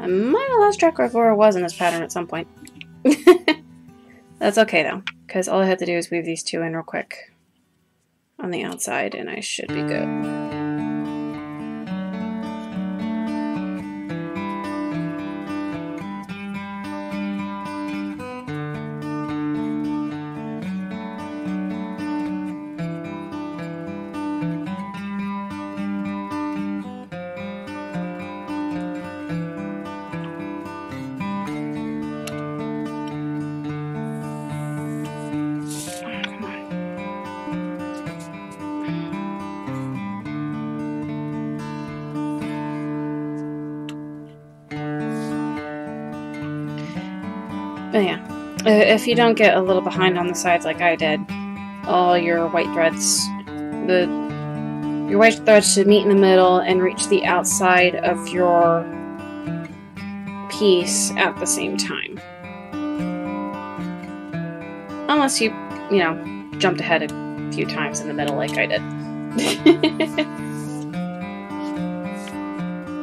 I might have lost track of where I was in this pattern at some point. That's okay though, because all I have to do is weave these two in real quick on the outside and I should be good. But yeah, if you don't get a little behind on the sides like I did, all your white threads. Your white threads should meet in the middle and reach the outside of your piece at the same time. Unless you know, jumped ahead a few times in the middle like I did.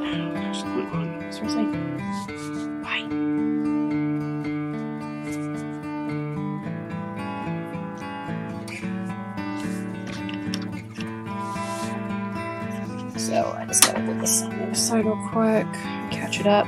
Oh gosh, come on. Seriously? Why? So I just gotta put this on the other side real quick, catch it up.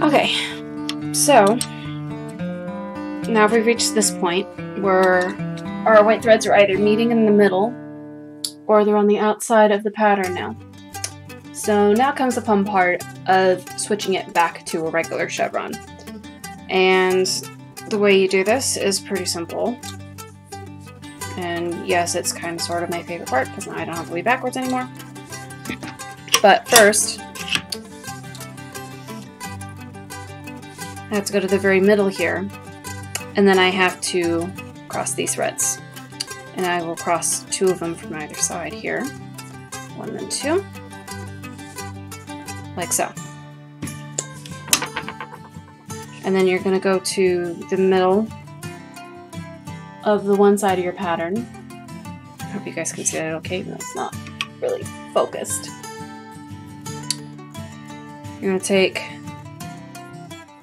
Okay, so now we've reached this point where our white threads are either meeting in the middle or they're on the outside of the pattern now. So now comes the fun part of switching it back to a regular chevron. And the way you do this is pretty simple. And yes, it's kind of sort of my favorite part because now I don't have to weave backwards anymore. But first, I have to go to the very middle here, and then I have to cross these threads. And I will cross 2 of them from either side here. 1 and 2. Like so. And then you're going to go to the middle of the one side of your pattern. I hope you guys can see that okay, but it's not really focused. You're going to take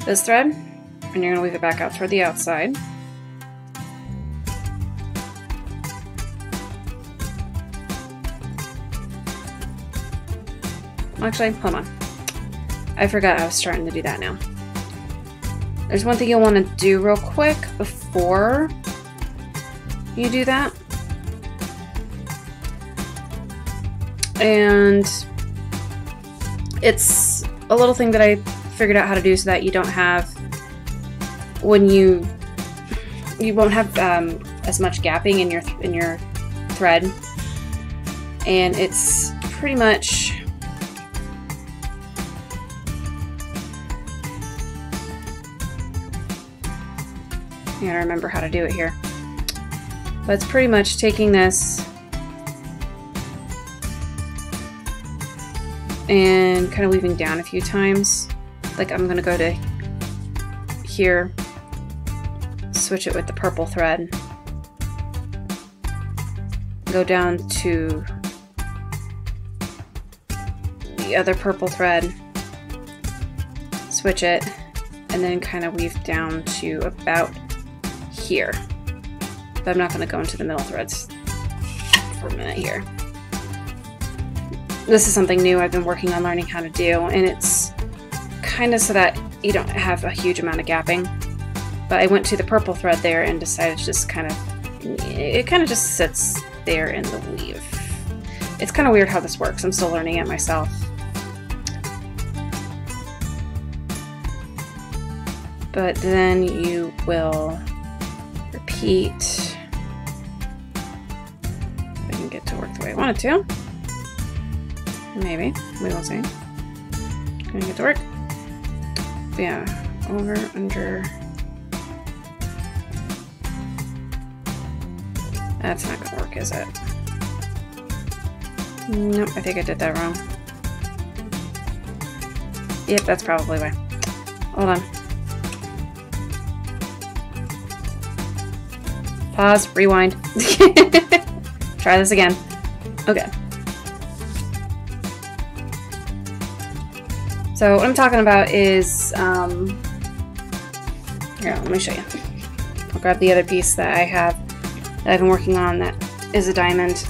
this thread, and you're going to weave it back out toward the outside. Actually, hold on. I forgot I was starting to do that now. There's one thing you'll want to do real quick before you do that. And it's a little thing that I figured out how to do so that you don't have, when you won't have as much gapping in your thread, and it's pretty much I gotta remember how to do it here, but it's pretty much taking this and kind of weaving down a few times. Like I'm gonna go to here, switch it with the purple thread, go down to the other purple thread, switch it, and then kind of weave down to about here. But I'm not going to go into the middle threads for a minute here. This is something new I've been working on learning how to do, and it's kind of so that you don't have a huge amount of gapping. But I went to the purple thread there and decided to just kind of, it kind of just sits there in the weave. It's kind of weird how this works. I'm still learning it myself. But then you will repeat. If I can get to work the way I want it to. Maybe. We will see. Gonna get to work. Yeah. Over, under. That's not gonna work, is it? Nope, I think I did that wrong. Yep, that's probably why. Hold on. Pause, rewind. Try this again. Okay. So what I'm talking about is, here, let me show you. I'll grab the other piece that I have that I've been working on that is a diamond,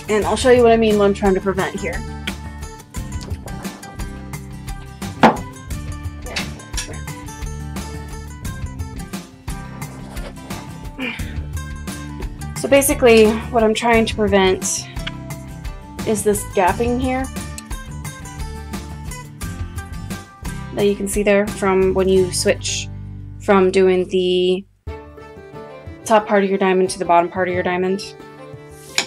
and I'll show you what I mean what I'm trying to prevent here. So basically, what I'm trying to prevent is this gapping here that you can see there from when you switch from doing the top part of your diamond to the bottom part of your diamond.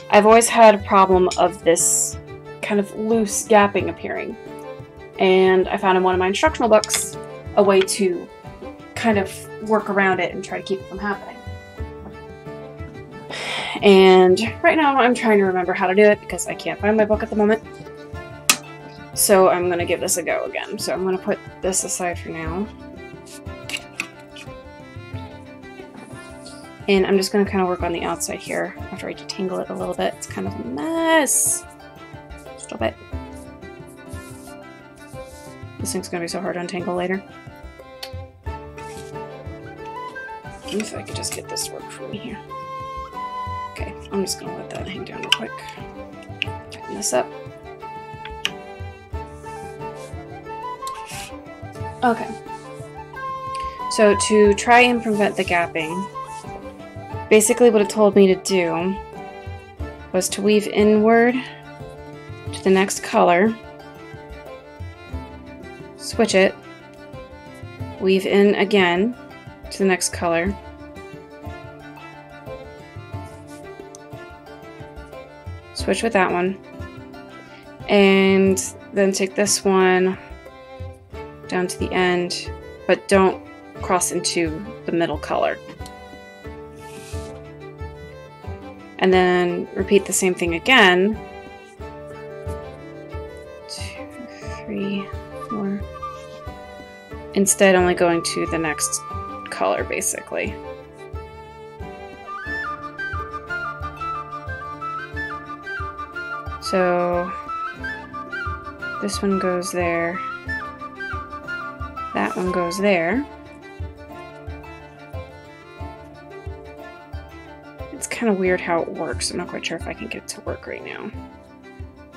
I've always had a problem of this kind of loose gapping appearing, and I found in one of my instructional books a way to kind of work around it and try to keep it from happening. And right now I'm trying to remember how to do it because I can't find my book at the moment. So I'm going to give this a go again. So I'm going to put this aside for now. And I'm just going to kind of work on the outside here after I detangle it a little bit. It's kind of a mess. Just a bit. This thing's going to be so hard to untangle later. If I could just get this to work for me here. Okay, I'm just going to let that hang down real quick. Tighten this up. Okay. So to try and prevent the gapping, basically what it told me to do was to weave inward to the next color, switch it, weave in again to the next color, switch with that one, and then take this one down to the end, but don't cross into the middle color. And then repeat the same thing again. 2, 3, 4. Instead, only going to the next color, basically. So this one goes there. That one goes there. It's kind of weird how it works. I'm not quite sure if I can get it to work right now.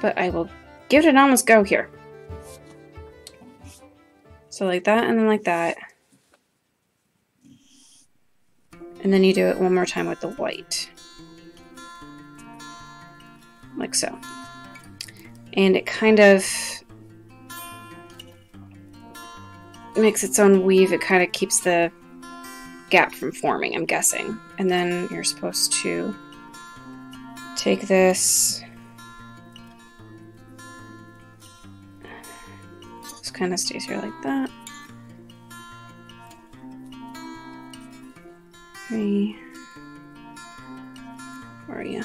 But I will give it an honest go here. So like that and then like that. And then you do it one more time with the white. Like so. And it kind of makes its own weave. It kind of keeps the gap from forming, I'm guessing. And then you're supposed to take this, just kind of stays here like that. 3, where are you?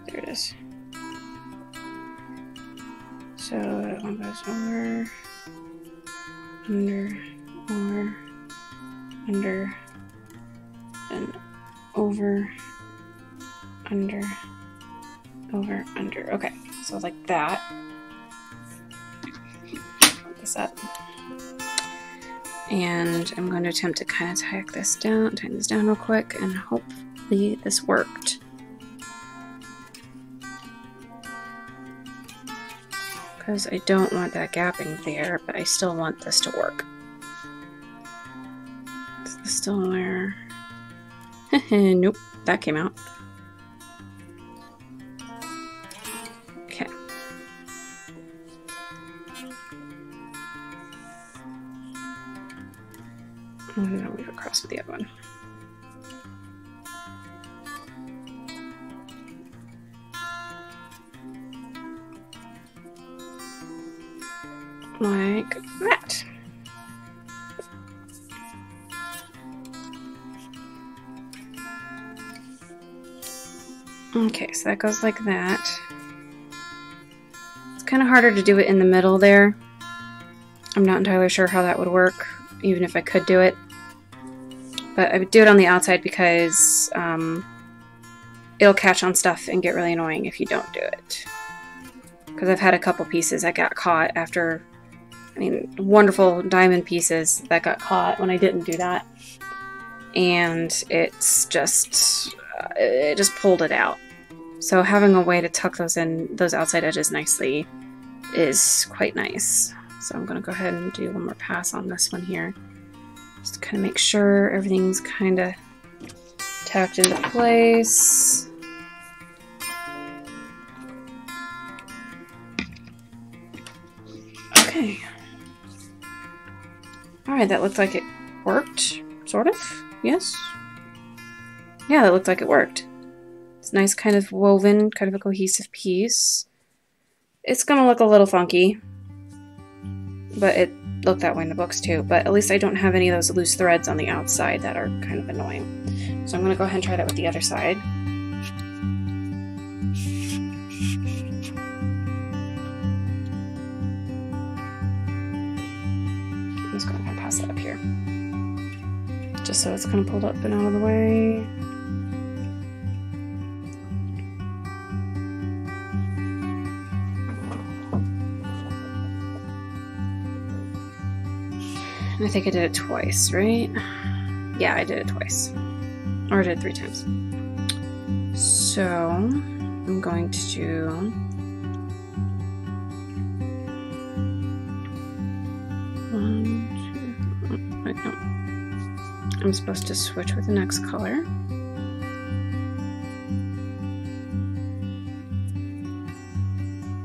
There it is. So that one goes over, under, over, under, and over, under, over, under. Okay, so like that. Put this up. And I'm going to attempt to kind of tighten this down real quick, and hopefully this worked. Because I don't want that gapping there, but I still want this to work. Is this still there? Nope, that came out. Okay. I'm going to weave across with the other one. Like that. Okay, so that goes like that. It's kind of harder to do it in the middle there. I'm not entirely sure how that would work, even if I could do it. But I would do it on the outside because it'll catch on stuff and get really annoying if you don't do it. Because I've had a couple pieces that got caught after, I mean, wonderful diamond pieces that got caught when I didn't do that. And it's just, it just pulled it out. So having a way to tuck those in, those outside edges nicely is quite nice. So I'm going to go ahead and do one more pass on this one here. Just to kind of make sure everything's kind of tacked into place. Okay. Alright, that looked like it worked. Sort of? Yes? Yeah, that looked like it worked. It's nice, kind of woven, kind of a cohesive piece. It's gonna look a little funky, but it looked that way in the books too. But at least I don't have any of those loose threads on the outside that are kind of annoying. So I'm gonna go ahead and try that with the other side. I'm just gonna pass that up here, just so it's kind of pulled up and out of the way. I think I did it twice, right? Yeah, I did it twice. Or I did it 3 times. So, I'm going to do... wait, no. I'm supposed to switch with the next color.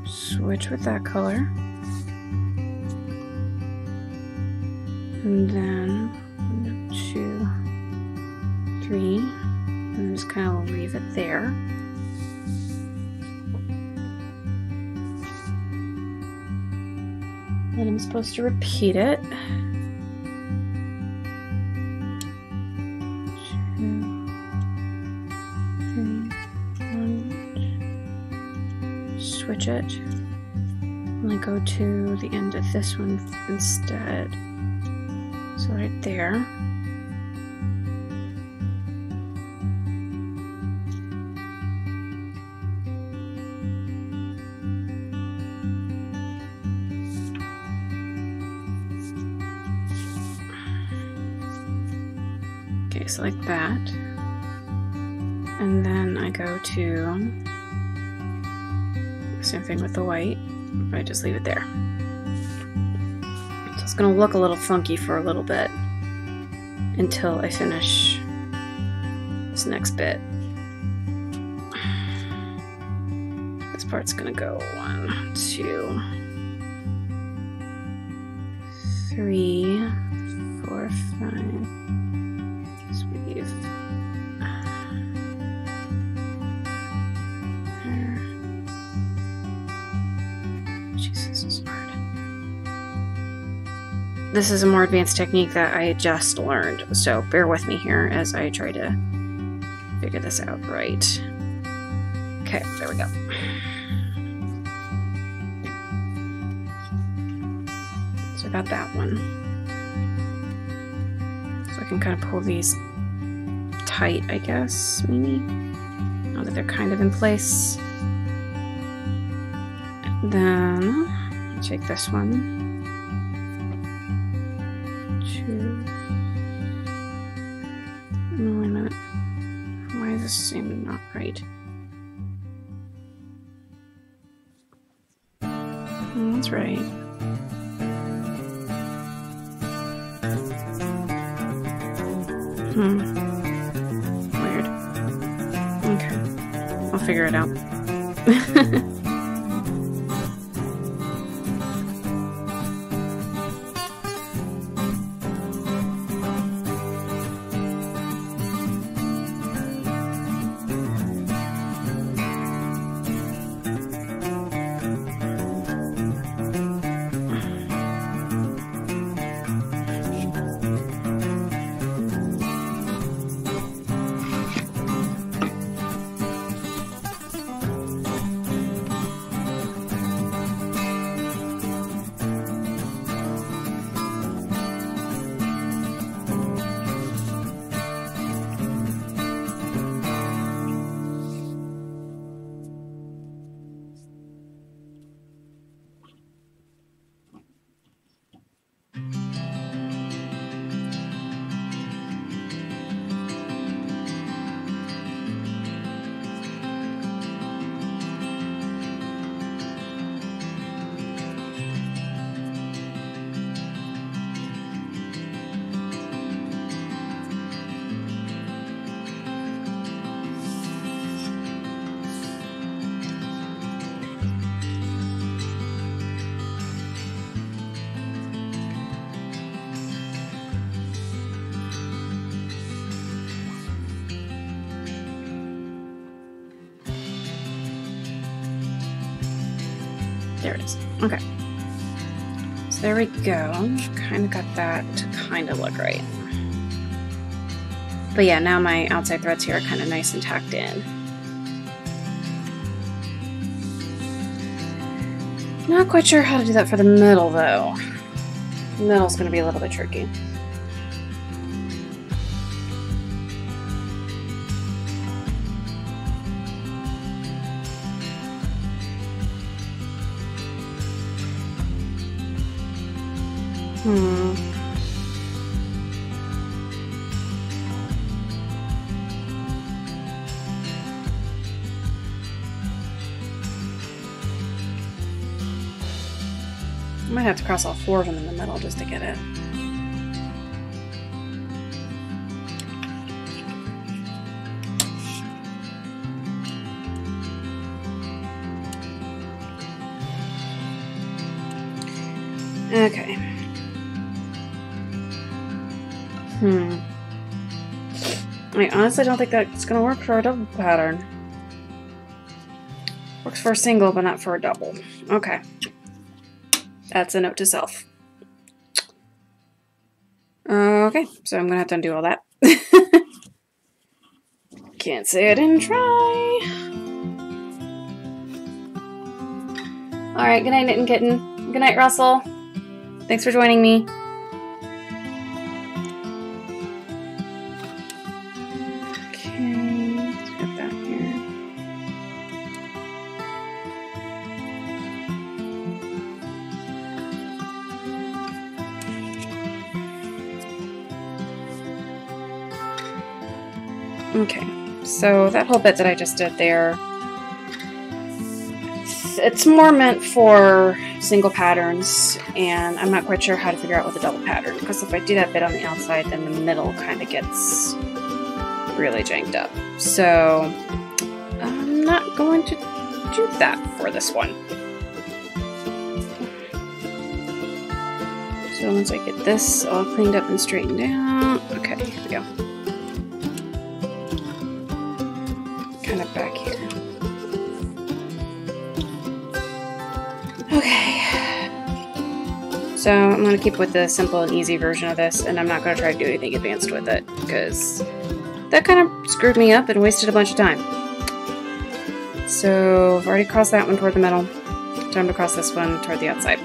Switch with that color. And then 1, 2, 3, and just kind of leave it there. Then I'm supposed to repeat it. 2, 3, 1. Switch it. And I go to the end of this one instead. So right there. Okay, so like that. And then I go to same thing with the white. I just leave it there. It's going to look a little funky for a little bit until I finish this next bit. This part's going to go 1, 2, 3, 4, 5. Just weave. There. Jesus, this is hard. This is a more advanced technique that I just learned, so bear with me here as I try to figure this out right. Okay, there we go. So I got that one. So I can kind of pull these tight, I guess, maybe, now that they're kind of in place. And then I'll take this one. No, wait a minute. Why is this seem not right? Oh, that's right. Weird. Okay. I'll figure it out. There it is. Okay. So there we go. Kind of got that to kind of look right. But yeah, now my outside threads here are kind of nice and tacked in. Not quite sure how to do that for the middle though. The middle's going to be a little bit tricky. I might have to cross all 4 of them in the middle just to get it. Okay. I honestly don't think that's going to work for a double pattern. Works for a single, but not for a double. Okay. That's a note to self. Okay, so I'm going to have to undo all that. Can't say I didn't try. Alright, good night, Knit and Kitten. Good night, Russell. Thanks for joining me. Okay, let's get that here. Okay, so that whole bit that I just did there, it's more meant for single patterns, and I'm not quite sure how to figure out with a double pattern, because if I do that bit on the outside, then the middle kind of gets really janked up. So I'm not going to do that for this one. So once I get this all cleaned up and straightened out, okay, here we go. Kind of back here. Okay. So I'm going to keep with the simple and easy version of this, and I'm not going to try to do anything advanced with it, because that kind of screwed me up and wasted a bunch of time. So I've already crossed that one toward the middle. Time to cross this one toward the outside.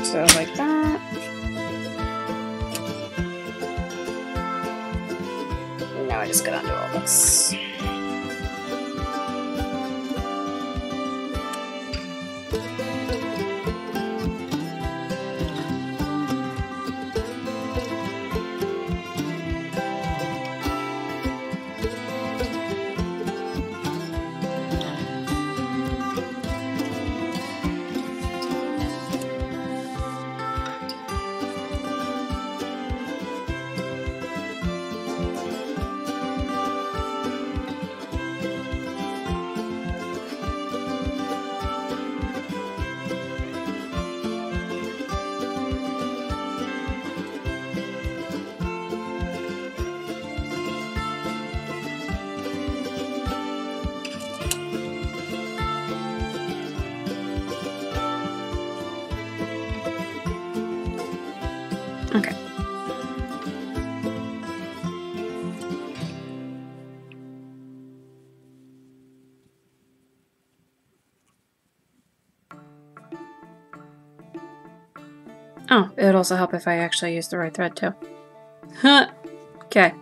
So like that. And now I just gotta undo all this. Okay. Oh, it would also help if I actually use the right thread too. Huh. Okay.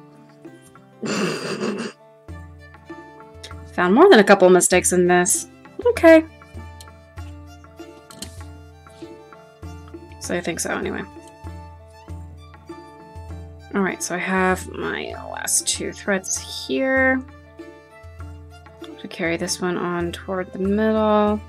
Found more than a couple mistakes in this. Okay. So I think so anyway. Alright, so I have my last 2 threads here. To carry this one on toward the middle.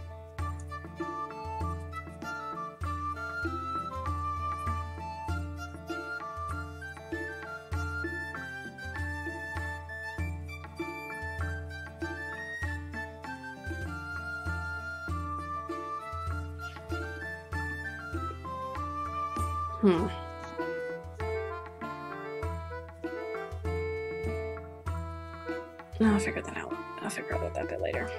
Hmm. I'll figure that out. I'll figure out that bit later.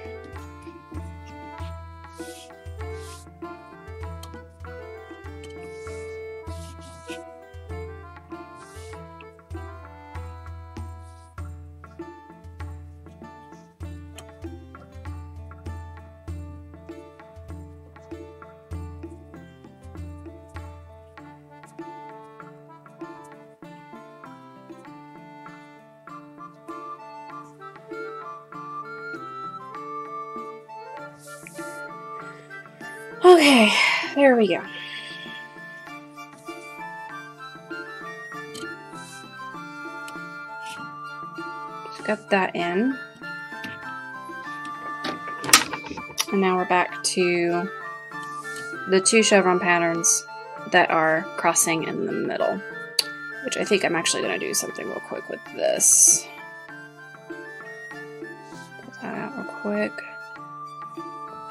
Okay, there we go. Got that in. And now we're back to the 2 chevron patterns that are crossing in the middle, which I think I'm actually going to do something real quick with this. Pull that out real quick.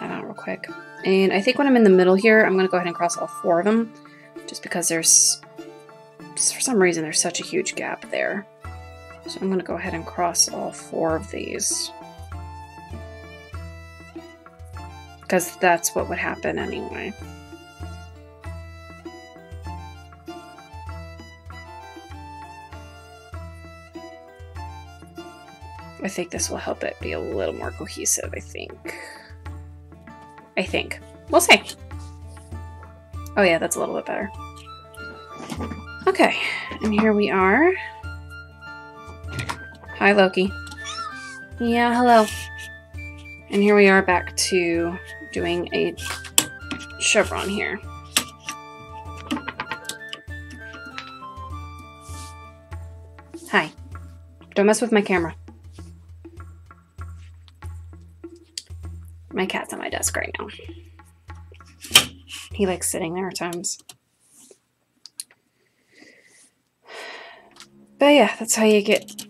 That out real quick. And I think when I'm in the middle here, I'm going to go ahead and cross all 4 of them, just because there's, for some reason, there's such a huge gap there. So I'm going to go ahead and cross all 4 of these, because that's what would happen anyway. I think this will help it be a little more cohesive, I think. We'll see. Oh yeah, that's a little bit better. Okay, and here we are. Hi, Loki. Yeah, hello. And here we are back to doing a chevron here. Hi. Don't mess with my camera. My cat's on my desk right now. He likes sitting there at times. But yeah, that's how you get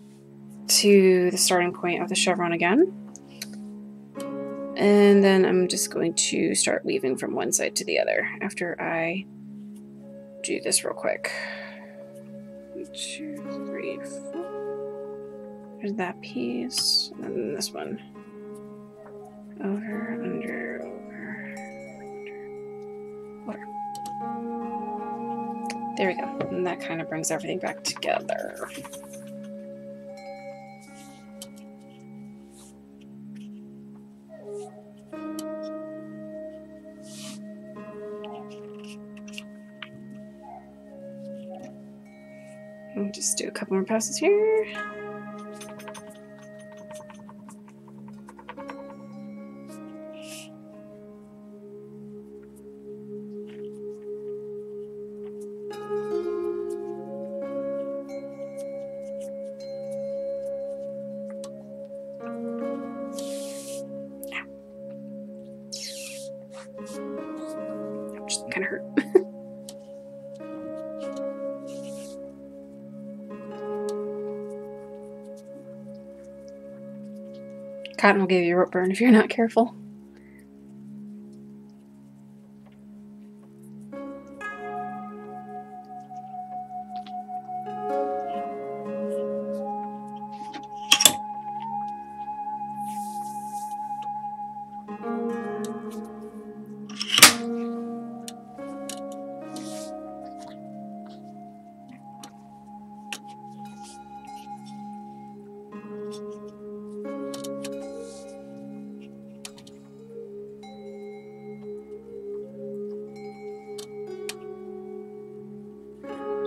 to the starting point of the chevron again. And then I'm just going to start weaving from one side to the other after I do this real quick. 1, 2, 3, 4. There's that piece, and then this one. Over, under, over, under, over. There we go. And that kind of brings everything back together. And just do a couple more passes here. Kind of hurt. Cotton will give you a rope burn if you're not careful.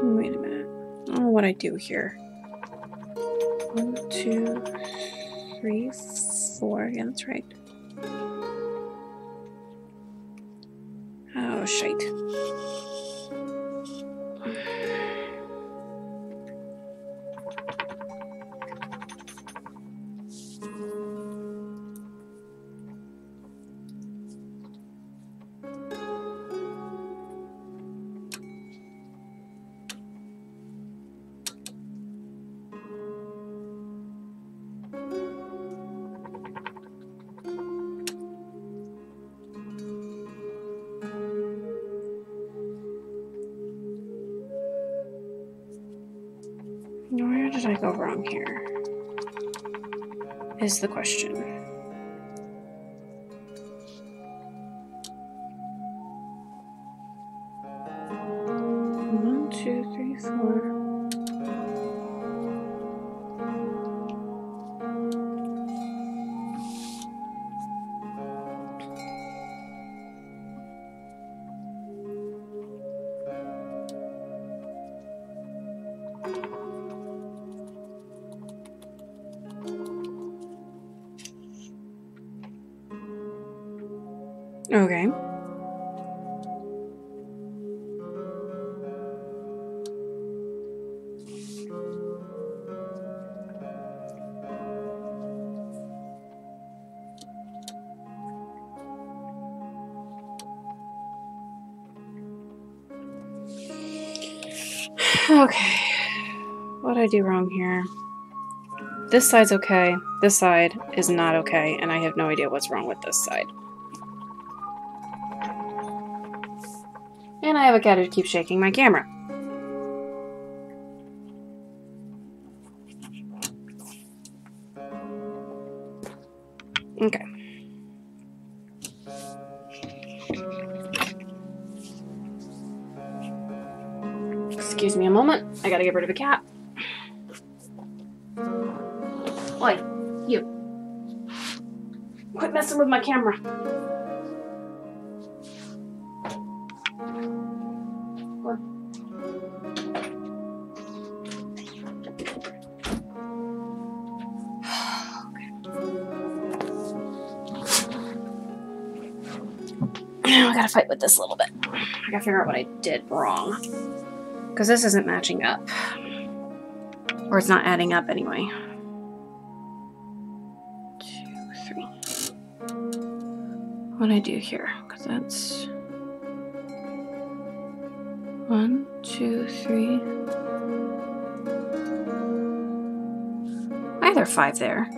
Wait a minute. I don't know what I do here. 1, 2, 3, 4. Yeah, that's right. Oh, shite. Where did I go wrong here? Is the question. 1, 2, 3, 4. Okay. Okay. What did I do wrong here? This side's okay. This side is not okay, and I have no idea what's wrong with this side. And I have a cat who keeps shaking my camera. Okay. Excuse me a moment. I gotta get rid of a cat. Oi, you. Quit messing with my camera. I gotta fight with this a little bit. I gotta figure out what I did wrong. Because this isn't matching up. Or it's not adding up anyway. 2, 3. What do I do here? Because that's 1, 2, 3. Why are there 5 there?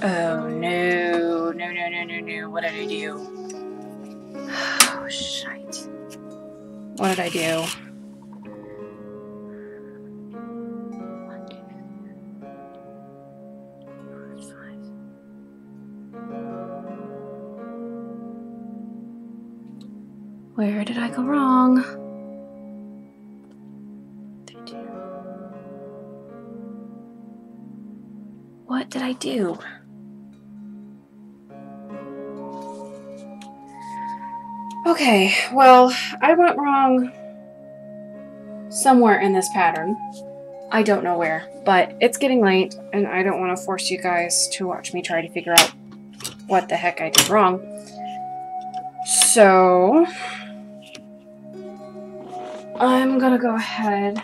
Oh no, no. What did I do? Oh shite. What did I do? 1, 2, 4, 5. Where did I go wrong? 32. What did I do? Okay, well, I went wrong somewhere in this pattern. I don't know where, but it's getting late, and I don't want to force you guys to watch me try to figure out what the heck I did wrong. So, I'm gonna go ahead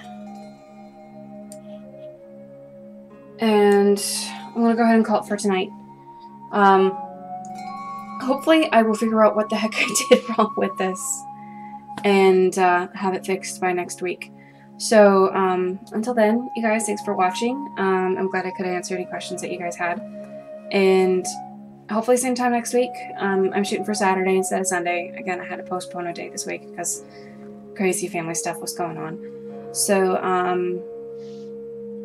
and call it for tonight. Hopefully I will figure out what the heck I did wrong with this and have it fixed by next week. So until then, you guys, thanks for watching. I'm glad I could answer any questions that you guys had. And hopefully same time next week. I'm shooting for Saturday instead of Sunday. Again, I had to postpone a day this week because crazy family stuff was going on. So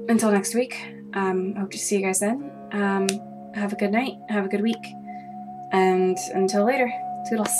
until next week, hope to see you guys then. Have a good night. Have a good week. And until later, toodles.